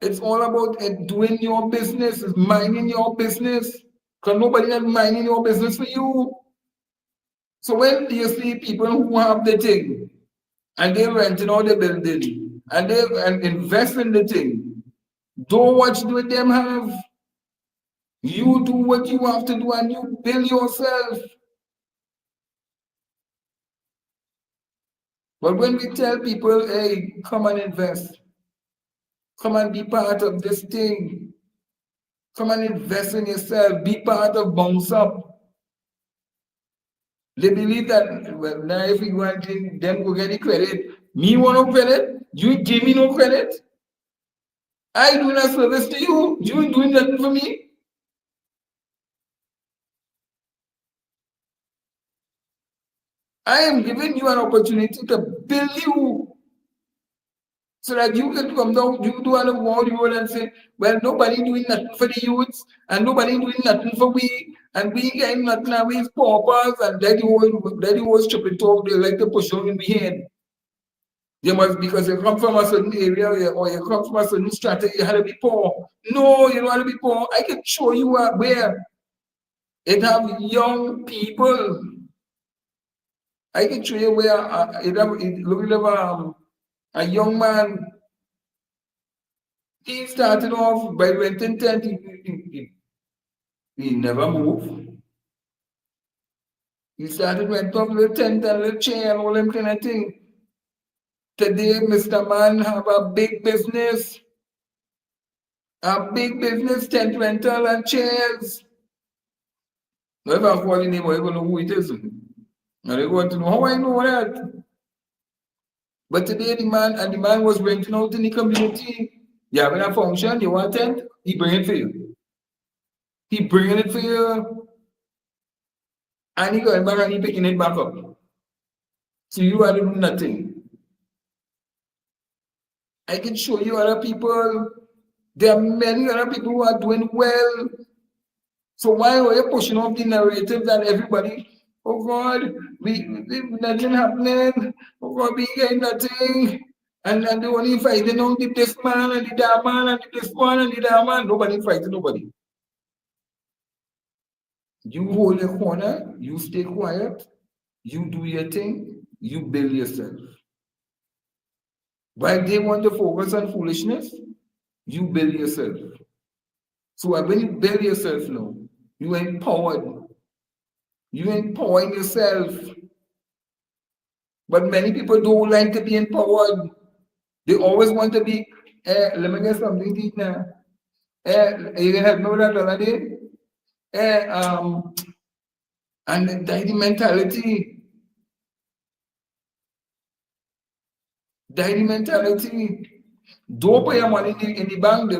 It's all about doing your business, it's minding your business. Because nobody is minding your business for you. So when you see people who have the thing and they're renting out the building and they invest in the thing Don't watch what them have. You do what you have to do and you build yourself. But when we tell people, hey, come and invest, come and be part of this thing, come and invest in yourself, be part of Bounce Up. They believe that, well, now if we want them go get the credit, me want no credit, you give me no credit. I do a service to you, you ain't doing nothing for me. I am giving you an opportunity to build you so that you can come down, you do an award and say, well, nobody doing nothing for the youths and nobody doing nothing for we and we getting nothing and we paupers and that the whole stupid talk they like to push on in the head. You must, because you come from a certain area or you come from a certain strategy, you had to be poor. No, you don't have to be poor. I can show you where it have young people. I can show you where it have a young man. He started off by renting tent. He never moved. He started rent off little tent and little chair and all them kind of thing. Today, Mr. Man have a big business, tent rental and chairs. Whoever I'm calling him, I don't know who it is. And they want to know how I know that. But today the man was renting out in the community. You having a function, you want tent, he bring it for you. He bringing it for you, and he going back and he picking it back up. So you are doing nothing. I can show you other people. There are many other people who are doing well. So why are you pushing off the narrative that everybody, oh God, nothing happening, oh God, we getting nothing, and the only fighting on this man and the that man and this one and the that man, nobody fighting nobody. You hold your corner, you stay quiet, you do your thing, you build yourself. While they want to focus on foolishness, you build yourself. So when you build yourself now, you are empowered. You empowering yourself. But many people don't like to be empowered. They always want to be, let me get something to eat now. You can help me with that other day? And the mentality. Daily mentality. Don't put your money in the bank, they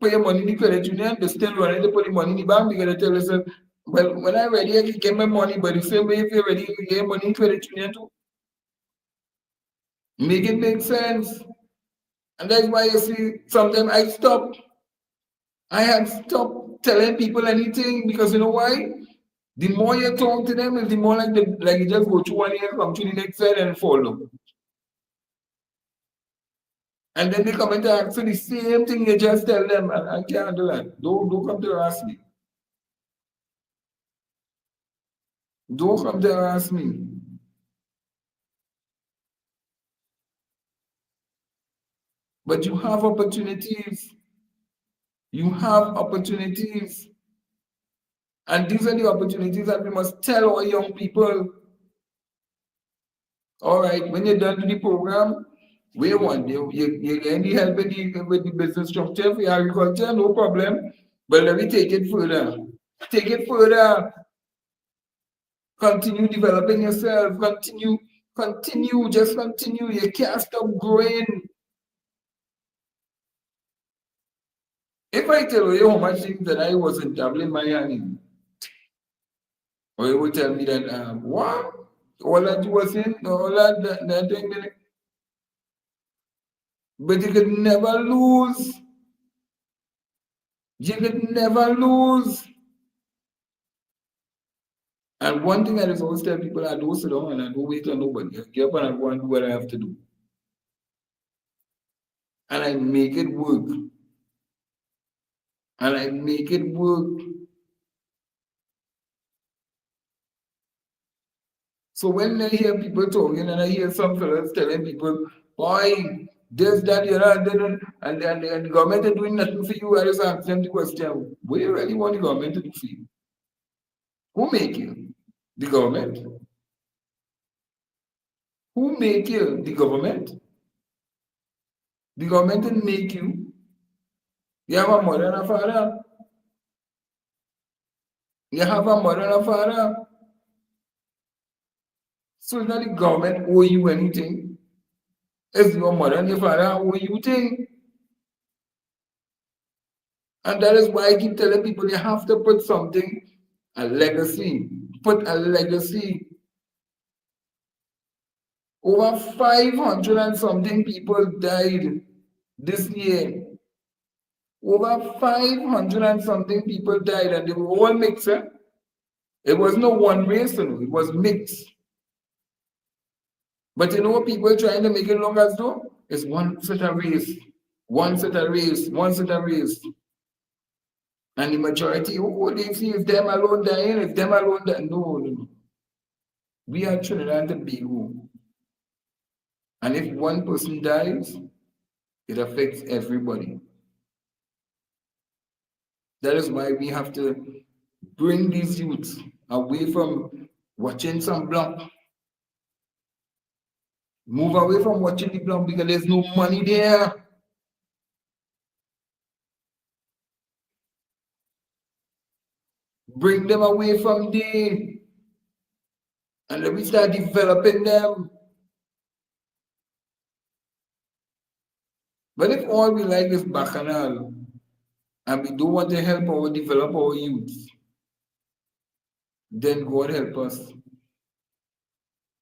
put your money in the credit union, they still running to put the money in the bank, they gotta tell yourself, well, when I'm ready, I can get my money, but the same way if you're ready, you can get money in credit union too. Make it make sense. And that's why you see, sometimes I had stopped telling people anything because you know why? The more you talk to them, the more like you just go through one year, come to the next side and follow. And then they come and ask you the same thing you just tell them, and I can't do that. Don't come to ask me. Don't come to ask me. But you have opportunities. You have opportunities. And these are the opportunities that we must tell our young people. All right, when you're done with the program, we want you any help with the business structure for agriculture, no problem. But let me take it further. Take it further. Continue developing yourself. Continue, just continue. You can't stop growing. If I tell you how much things that I wasn't dabbling my hand in, or you would tell me that, what? All that you was in, all that thing, but you could never lose. You could never lose. And one thing I just always tell people, I don't sit down and I don't wait on nobody. I get up and I go and do what I have to do. And I make it work. And I make it work. So when I hear people talking and I hear some fellas telling people, boy, this, that, and the government is doing nothing for you. I just ask them the question, what do you really want the government to do for you? Who make you? The government? Who make you? The government? The government didn't make you. You have a mother and a father. You have a mother and a father. So it's not the government owe you anything. It's your mother and your father owe you thing. And that is why I keep telling people you have to put something, a legacy. Put a legacy. Over 500 and something people died this year. Over 500 and something people died, and they were all mixed. It was no one race, it was mixed. But you know what people trying to make it look as though? It's one set of race, one set of race, one set of race. And the majority, oh, they see it's them alone dying, it's them alone dying. No. We are Trinidad and Tobago. And if one person dies, it affects everybody. That is why we have to bring these youths away from watching some block. Move away from watching the block because there's no money there. Bring them away from there. And then we start developing them. But if all we like is bacchanal, and we don't want to help or develop our youth, then God help us.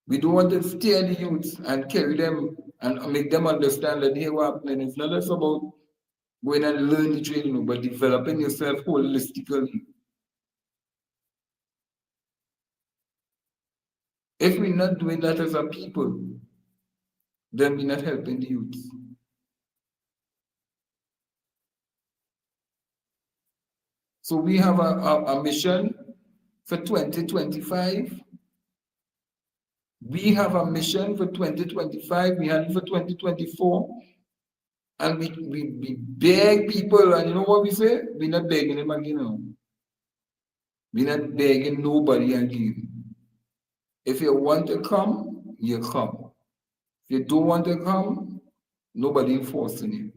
We don't want to steer the youth and carry them and make them understand that, hey, what's happening. It's not just about going and learn the trade, but developing yourself holistically. If we're not doing that as a people, then we're not helping the youth. So we have a mission for 2025. We have a mission for 2025. We had it for 2024. And we beg people, and you know what we say? We're not begging them again. We're not begging nobody again. If you want to come, you come. If you don't want to come, nobody forcing you.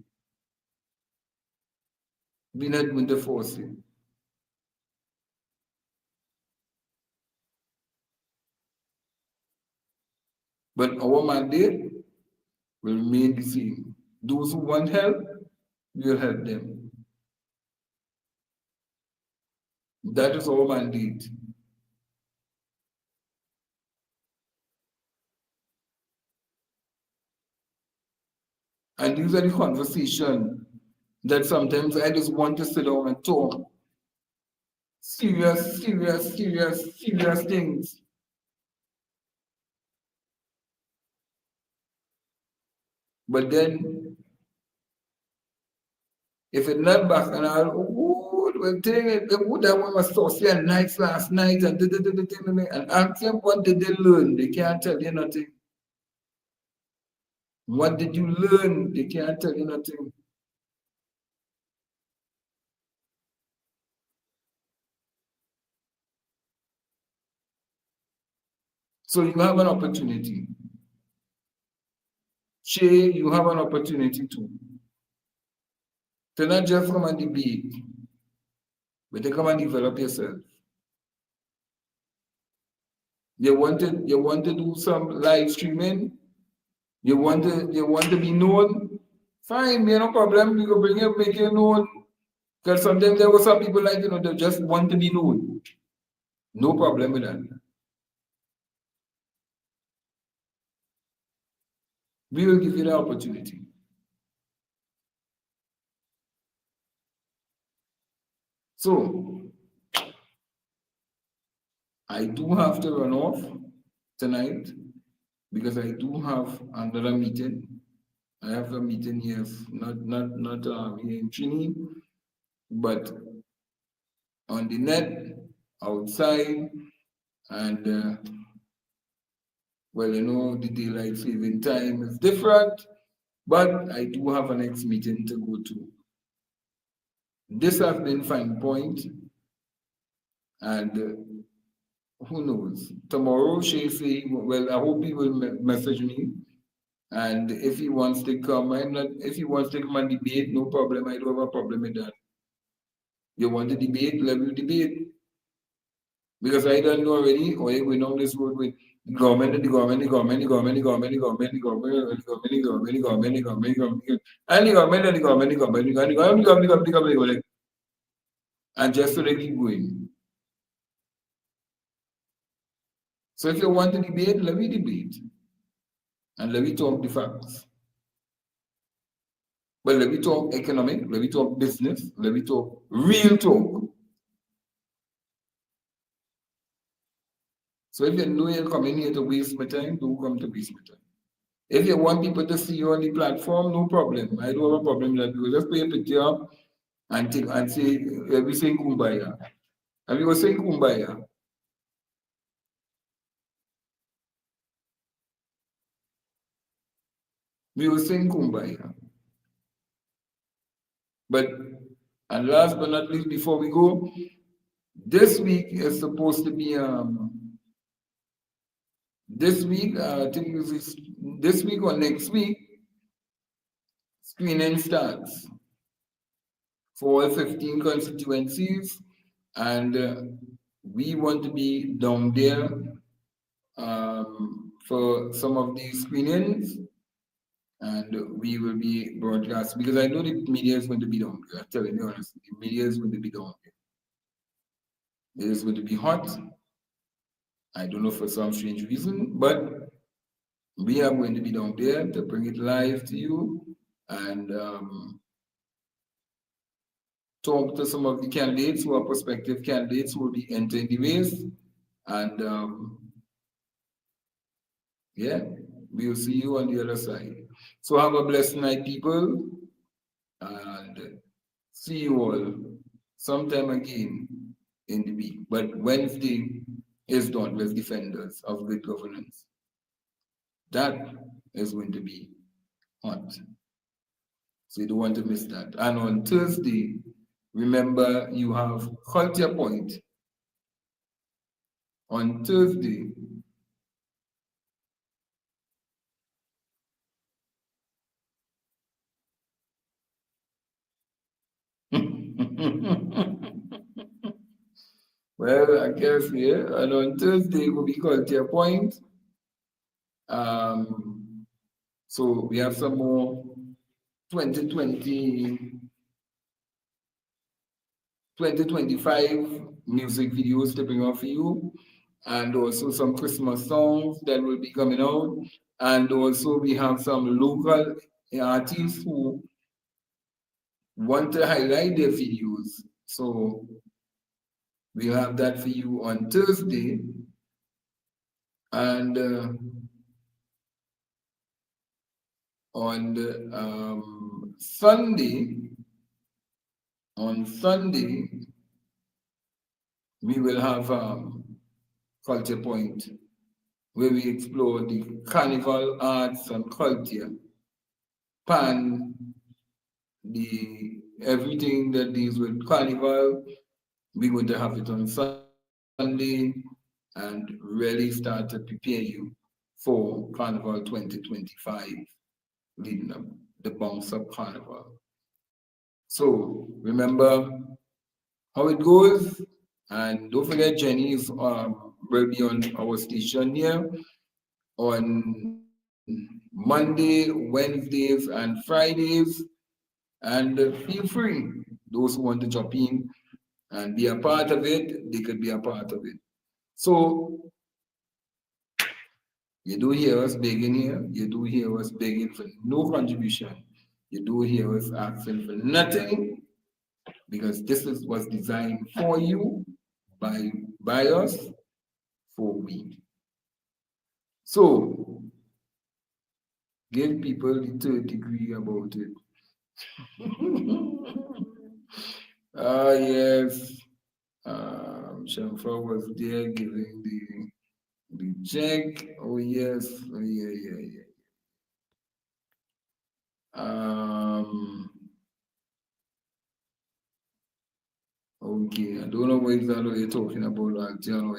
We're not going to force you. But our mandate will remain the same. Those who want help, we will help them. That is our mandate. And these are the conversations that sometimes I just want to sit down and talk. Serious things. But then, if it's not back and that one was so nice last night and ask them what did they learn, they can't tell you nothing. What did you learn? They can't tell you nothing. So you have an opportunity. Shay, you have an opportunity too. To not just come and debate, but to come and develop yourself. You want to do some live streaming? You want to be known? Fine, no problem. You can bring it, make you known. Because sometimes there were some people like, they just want to be known. No problem with that. We will give you the opportunity. So, I do have to run off tonight because I do have another meeting. I have a meeting here, not here in Trini, but on the net, outside, and well, the daylight saving time is different. But I do have a next meeting to go to. This has been FinePointt, and who knows? Tomorrow, she say, well, I hope he will message me. And if he wants to come, if he wants to come and debate, no problem. I don't have a problem with that. You want to debate, let me debate. Because I don't know already, or you're going on this road with the government, the government, the government, the government, the government, the government, the government, the government, the government, the government, the government, the government, and the government, and the government, the government, the government, the government, the government, the government, and just so they keep going. So if you want to debate, let me debate. And let me talk the facts. But let me talk economic, let me talk business, let me talk real talk. So if you know you're coming here to waste my time, don't come to waste my time. If you want people to see you on the platform, no problem. I don't have a problem with that. Because just put your picture up and take and say we say kumbaya. And we will say kumbaya. We will sing kumbaya. But and last but not least, before we go, this week is supposed to be this week, I think this week or next week, screening starts for all 15 constituencies, and we want to be down there for some of these screenings, and we will be broadcast because I know the media is going to be down there. I'm telling you honestly, the media is going to be down there. It is going to be hot. I don't know for some strange reason, but we are going to be down there to bring it live to you and talk to some of the candidates who are prospective candidates who will be entering the race. And yeah, we will see you on the other side. So have a blessed night, people, and see you all sometime again in the week. But Wednesday is done with defenders of good governance. That is going to be hot. So you don't want to miss that. And on Thursday, remember you have FinePointt. On Thursday, well, I guess, yeah. And on Thursday will be FinePointt. So we have some more 2025 music videos to bring out for you, and also some Christmas songs that will be coming out. And also we have some local artists who want to highlight their videos. So we'll have that for you on Thursday. And on Sunday, we will have FinePointt, where we explore the carnival arts and culture, the everything that deals with carnival. We're going to have it on Sunday and really start to prepare you for Carnival 2025, leading up the bounce up Carnival. So remember how it goes, and don't forget Jenny's will be on our station here on Monday, Wednesdays, and Fridays. And feel free, those who want to jump in and be a part of it, they could be a part of it. So you do hear us begging here, you do hear us begging for no contribution, you do hear us asking for nothing, because this was designed for you, by us, for we. So give people the third degree about it. Ah, yes. Shamfa was there giving the check. Oh, yes. Oh, yeah, yeah, yeah. Um, okay, I don't know what exactly you're talking about, John,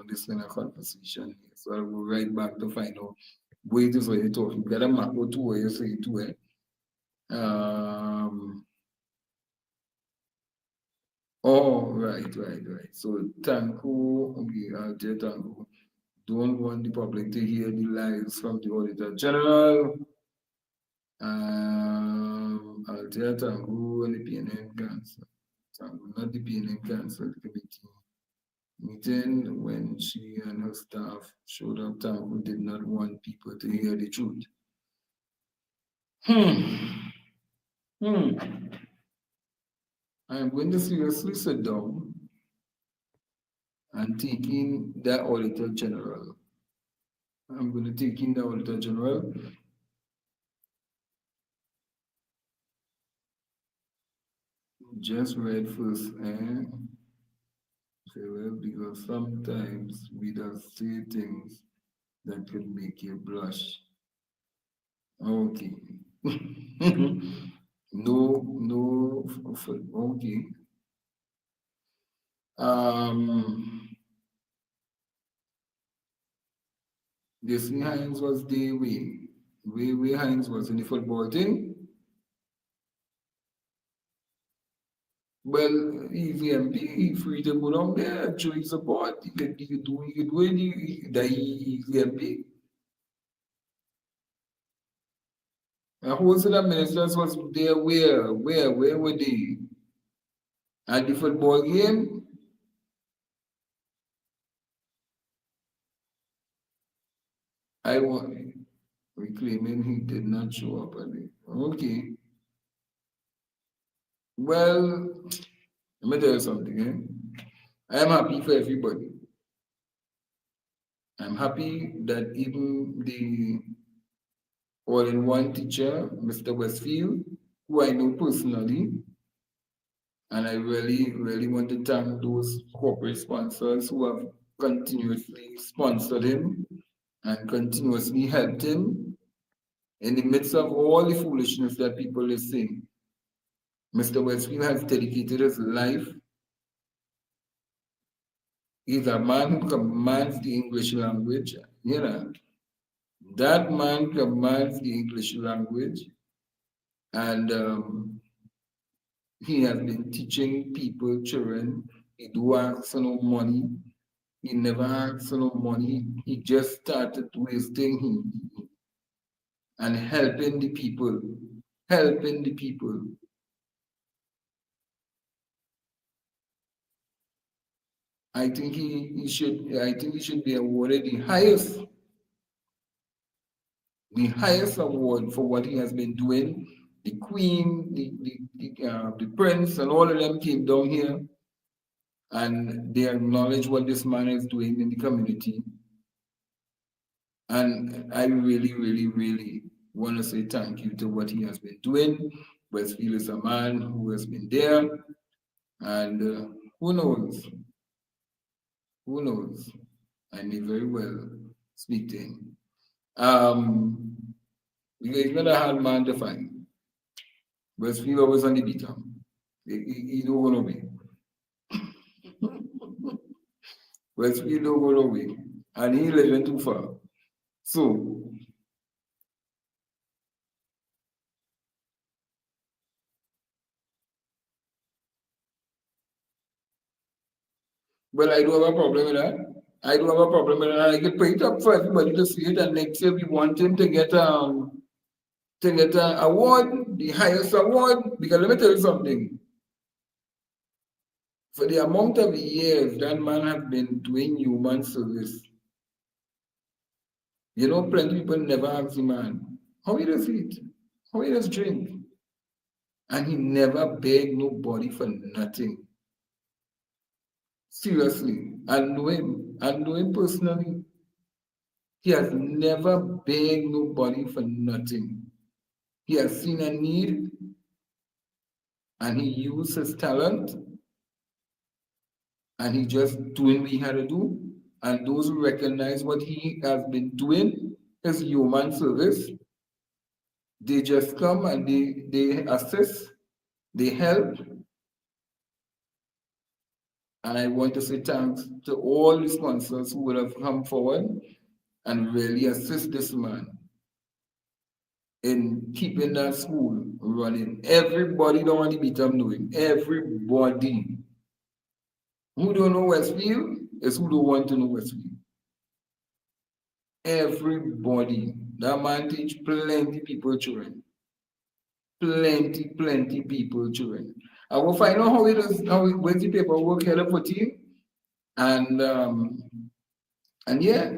this kind of conversation. So I'll go right back to find out what it is what you're talking. Got a map or two where you say to it. Oh, right. So Tanko, okay, Alger Tanko, don't want the public to hear the lies from the Auditor General. Alger Tanko and the PNN Council. Tanko, not the PNN Council Committee meeting when she and her staff showed up. Tanko did not want people to hear the truth. Hmm. I'm going to seriously sit down and take in the Auditor General. I'm going to take in the Auditor General. Just read first, say, well, because sometimes we just say things that could make you blush. Okay. No, okay. This Hines was the way Hines was in the football thing. Well, if MP free to go down there and show his support, he could do the MP. And who's the ministers was there where were they? At the football game? I want reclaiming he did not show up at it. Okay. Well, let me tell you something, I am happy for everybody. I'm happy that even the all-in-one teacher, Mr. Westfield, who I know personally, and I really want to thank those corporate sponsors who have continuously sponsored him and continuously helped him in the midst of all the foolishness that people are saying. Mr. Westfield has dedicated his life. He's a man who commands the English language. That man commands the English language, and he has been teaching people, children. He do ask for no money. He never asked for no money. He just started wasting him and helping the people. Helping the people. I think he should be awarded the highest award for what he has been doing. The Queen, the Prince, and all of them came down here and they acknowledge what this man is doing in the community. And I really want to say thank you to what he has been doing. Westfield is a man who has been there, and who knows? Who knows? I may very well speak to him. Because he's not a hard man to find. Westfield always on the beat. He don't go nowhere. Westfield don't go nowhere. And he living too far. So, well, I do have a problem with that. I do have a problem with that. I can put it up for everybody to see it, and next year we want him to get an award, the highest award. Because let me tell you something. For the amount of years that man has been doing human service, plenty people never ask the man, how he does eat, how he does drink. And he never begged nobody for nothing. Seriously. I know him personally. He has never begged nobody for nothing. He has seen a need and he used his talent and he just doing what he had to do. And those who recognize what he has been doing is human service. They just come and they assist, they help. And I want to say thanks to all the sponsors who would have come forward and really assist this man in keeping that school running. Everybody don't want to beat up knowing. Everybody who don't know Westfield is who don't want to know Westfield. Everybody. That man teach plenty people children. Plenty people children. I will find out how it is, where's the paperwork here for team. And yeah,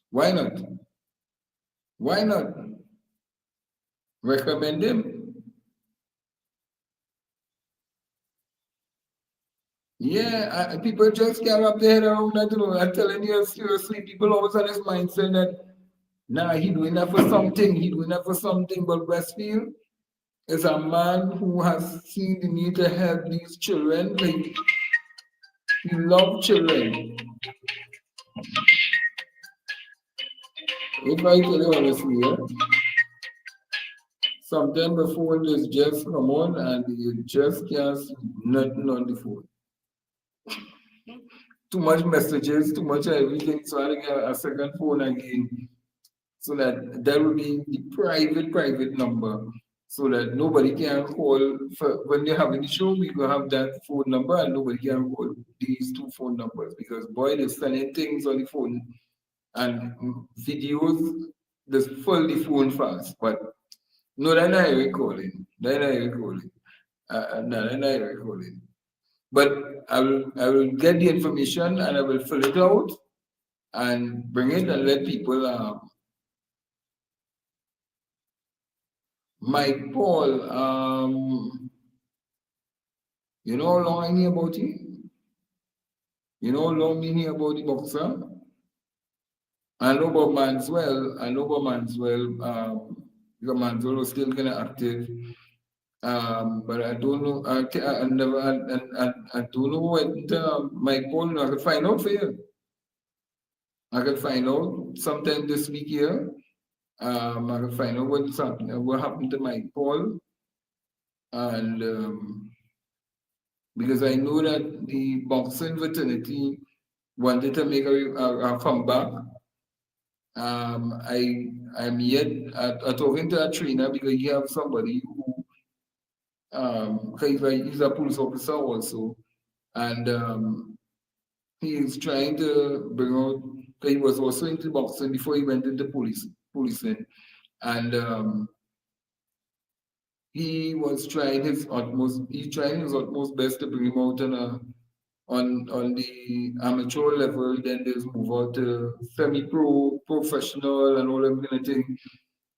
why not? Why not recommend him? Yeah, people just can't wrap their head around that. You know, I'm telling you seriously, people always have this mindset that nah, he doing that for something, he doing that for something. But Westfield is a man who has seen the need to help these children. Like, he loves children. If I tell you honestly, yeah, sometimes the phone is just come on and you just can't see nothing on the phone. Too much messages, too much everything. So I get a second phone again. So that will be the private number. So that nobody can call for when they're having the show, we will have that phone number and nobody can call these two phone numbers because boy they're sending things on the phone and videos just fill the phone fast. But no, they're not recording. They're not recording. No, they're not recording. But I will get the information and I will fill it out and bring it and let people. Mike Paul, you know how long I knew about him? You know how long I knew about the boxer? I know about Manswell. Because Manswell was still kind of active. But I don't know. I never. I don't know what Mike Paul. I could find out for you. I could find out sometime this week here. I could find out what's happening. What happened to Mike Paul, and because I know that the boxing fraternity wanted to make a comeback. I'm yet talking to a trainer because he have somebody who he's a police officer also, and he is trying to bring out. He was also into boxing before he went into policing, and he was trying his utmost. He's trying his utmost best to bring him out on the amateur level. Then there's move out to semi-pro, professional, and all that kind of thing.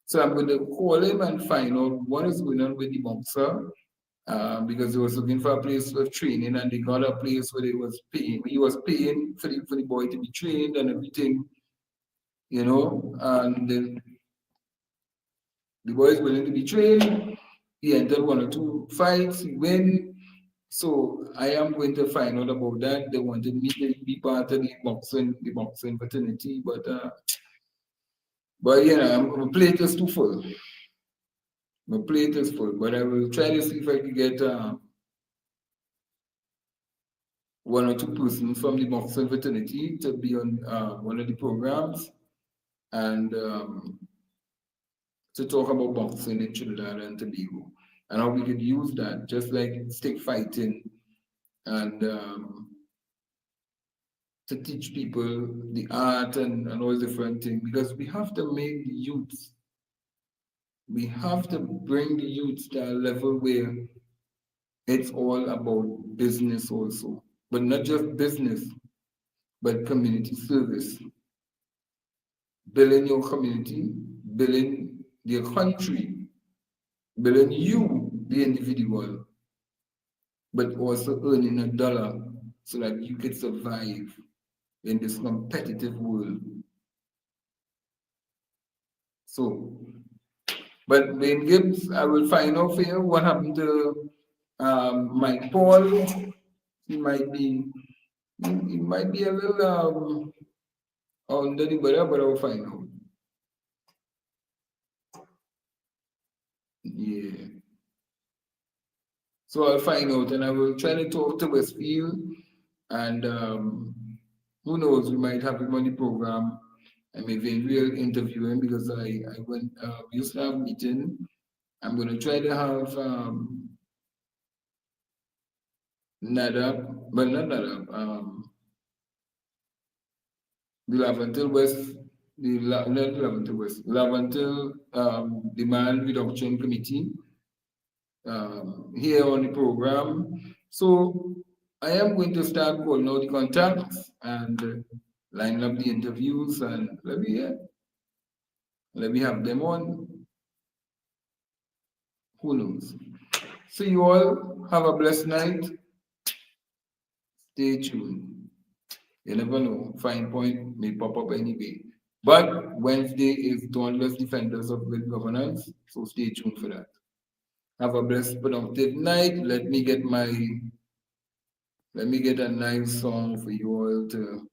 So I'm going to call him and find out what is going on with the boxer. Because he was looking for a place for training and they got a place where he was paying for the boy to be trained and everything, you know, and then the boy is willing to be trained. He entered one or two fights, he win. So I am going to find out about that. They wanted me to be part of the boxing fraternity, but yeah, my plate is too full. My plate is full, but I will try to see if I can get one or two persons from the boxing fraternity to be on one of the programs and to talk about boxing in Trinidad and Tobago and how we could use that, just like stick fighting and to teach people the art and all different things because we have to make the youth, we have to bring the youth to a level where it's all about business also, but not just business, but community service. Building your community, building your country, building you, the individual, but also earning a dollar so that you can survive in this competitive world. So, but Wayne Gibbs, I will find out for you what happened to Mike Paul. He might be, he might be a little under the weather, but I will find out. Yeah. So I'll find out and I will try to talk to Westfield and who knows, we might have him on the program and maybe we'll interview him because I went we used to have a meeting. I'm gonna try to have Nadab, but not Nadab, the Laventil West, not the Laventil West, Laventil Demand Reduction Committee here on the program. So I am going to start calling out the contacts and line up the interviews and let me have them on. Who knows? So you all have a blessed night. Stay tuned. You never know. FinePointt may pop up anyway. But Wednesday is Dauntless Defenders of Good Governance. So stay tuned for that. Have a blessed, productive night. Let me get a nice song for you all to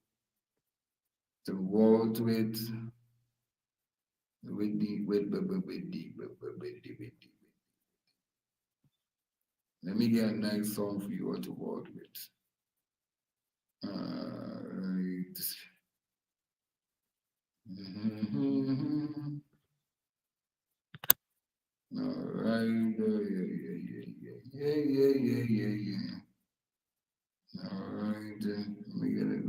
waltz with Let me get a nice song for you all to waltz with. Right. All right. Yeah. All right. Let me get it.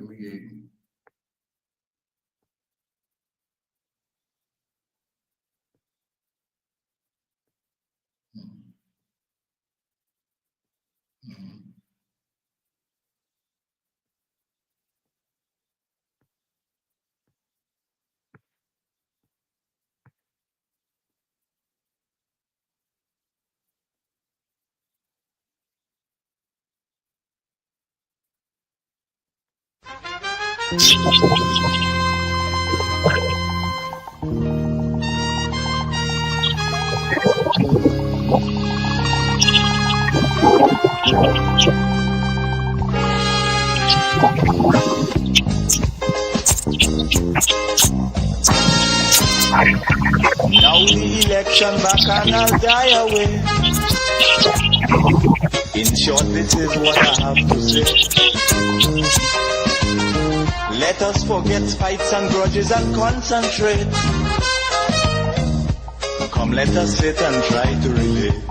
Now the election back and I'll die away. In short, this is what I have to say. Let us forget fights and grudges and concentrate. Come, let us sit and try to relate.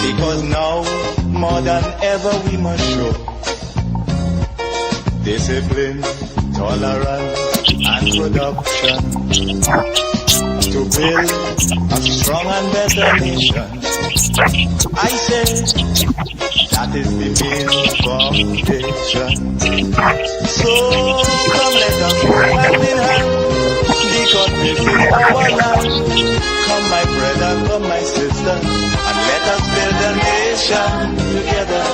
Because now, more than ever, we must show discipline, tolerance, and production to build a strong and better nation. I say that is the main foundation. So come, let us go hand in hand, because this is our land. Come, my brother, come, my sister, and let us build a nation together.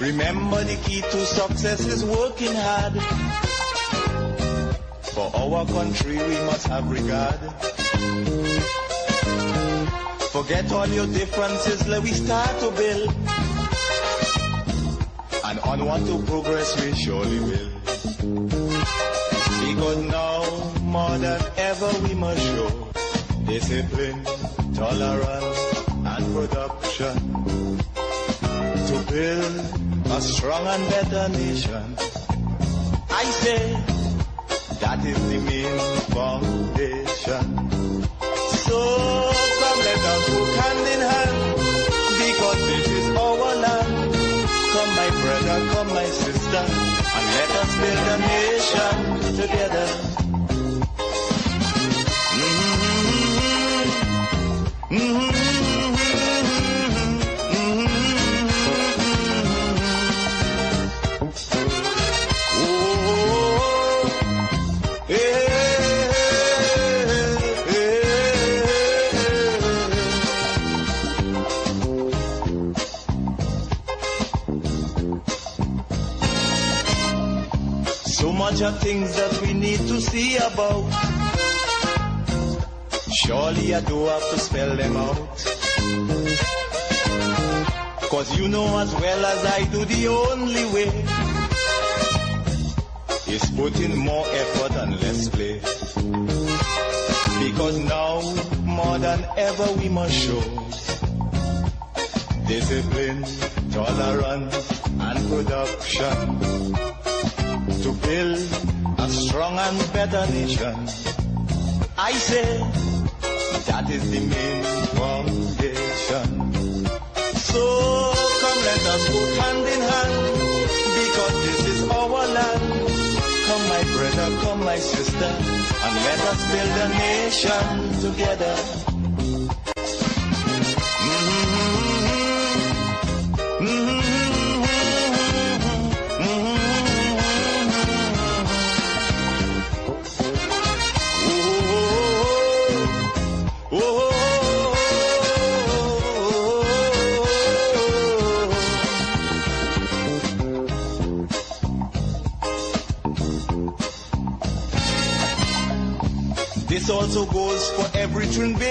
Remember, the key to success is working hard. For our country we must have regard. Forget all your differences, let we start to build. And onward to progress we surely will. Because now, more than ever, we must show discipline, tolerance, and production to build a strong and better nation. I say that is the main foundation. So come, let us work hand in hand, because this is our land. Come, my brother, come, my sister, and let us build a nation together. So much of things that we need to see about. Surely I do have to spell them out. Cause you know as well as I do, the only way is put in more effort and less play. Because now, more than ever, we must show discipline, tolerance, and production to build a strong and better nation. I say that is the main foundation. So come let us work hand in hand, because this is our land. Come my brother, come my sister, and let us build a nation together. This also goes for every twin big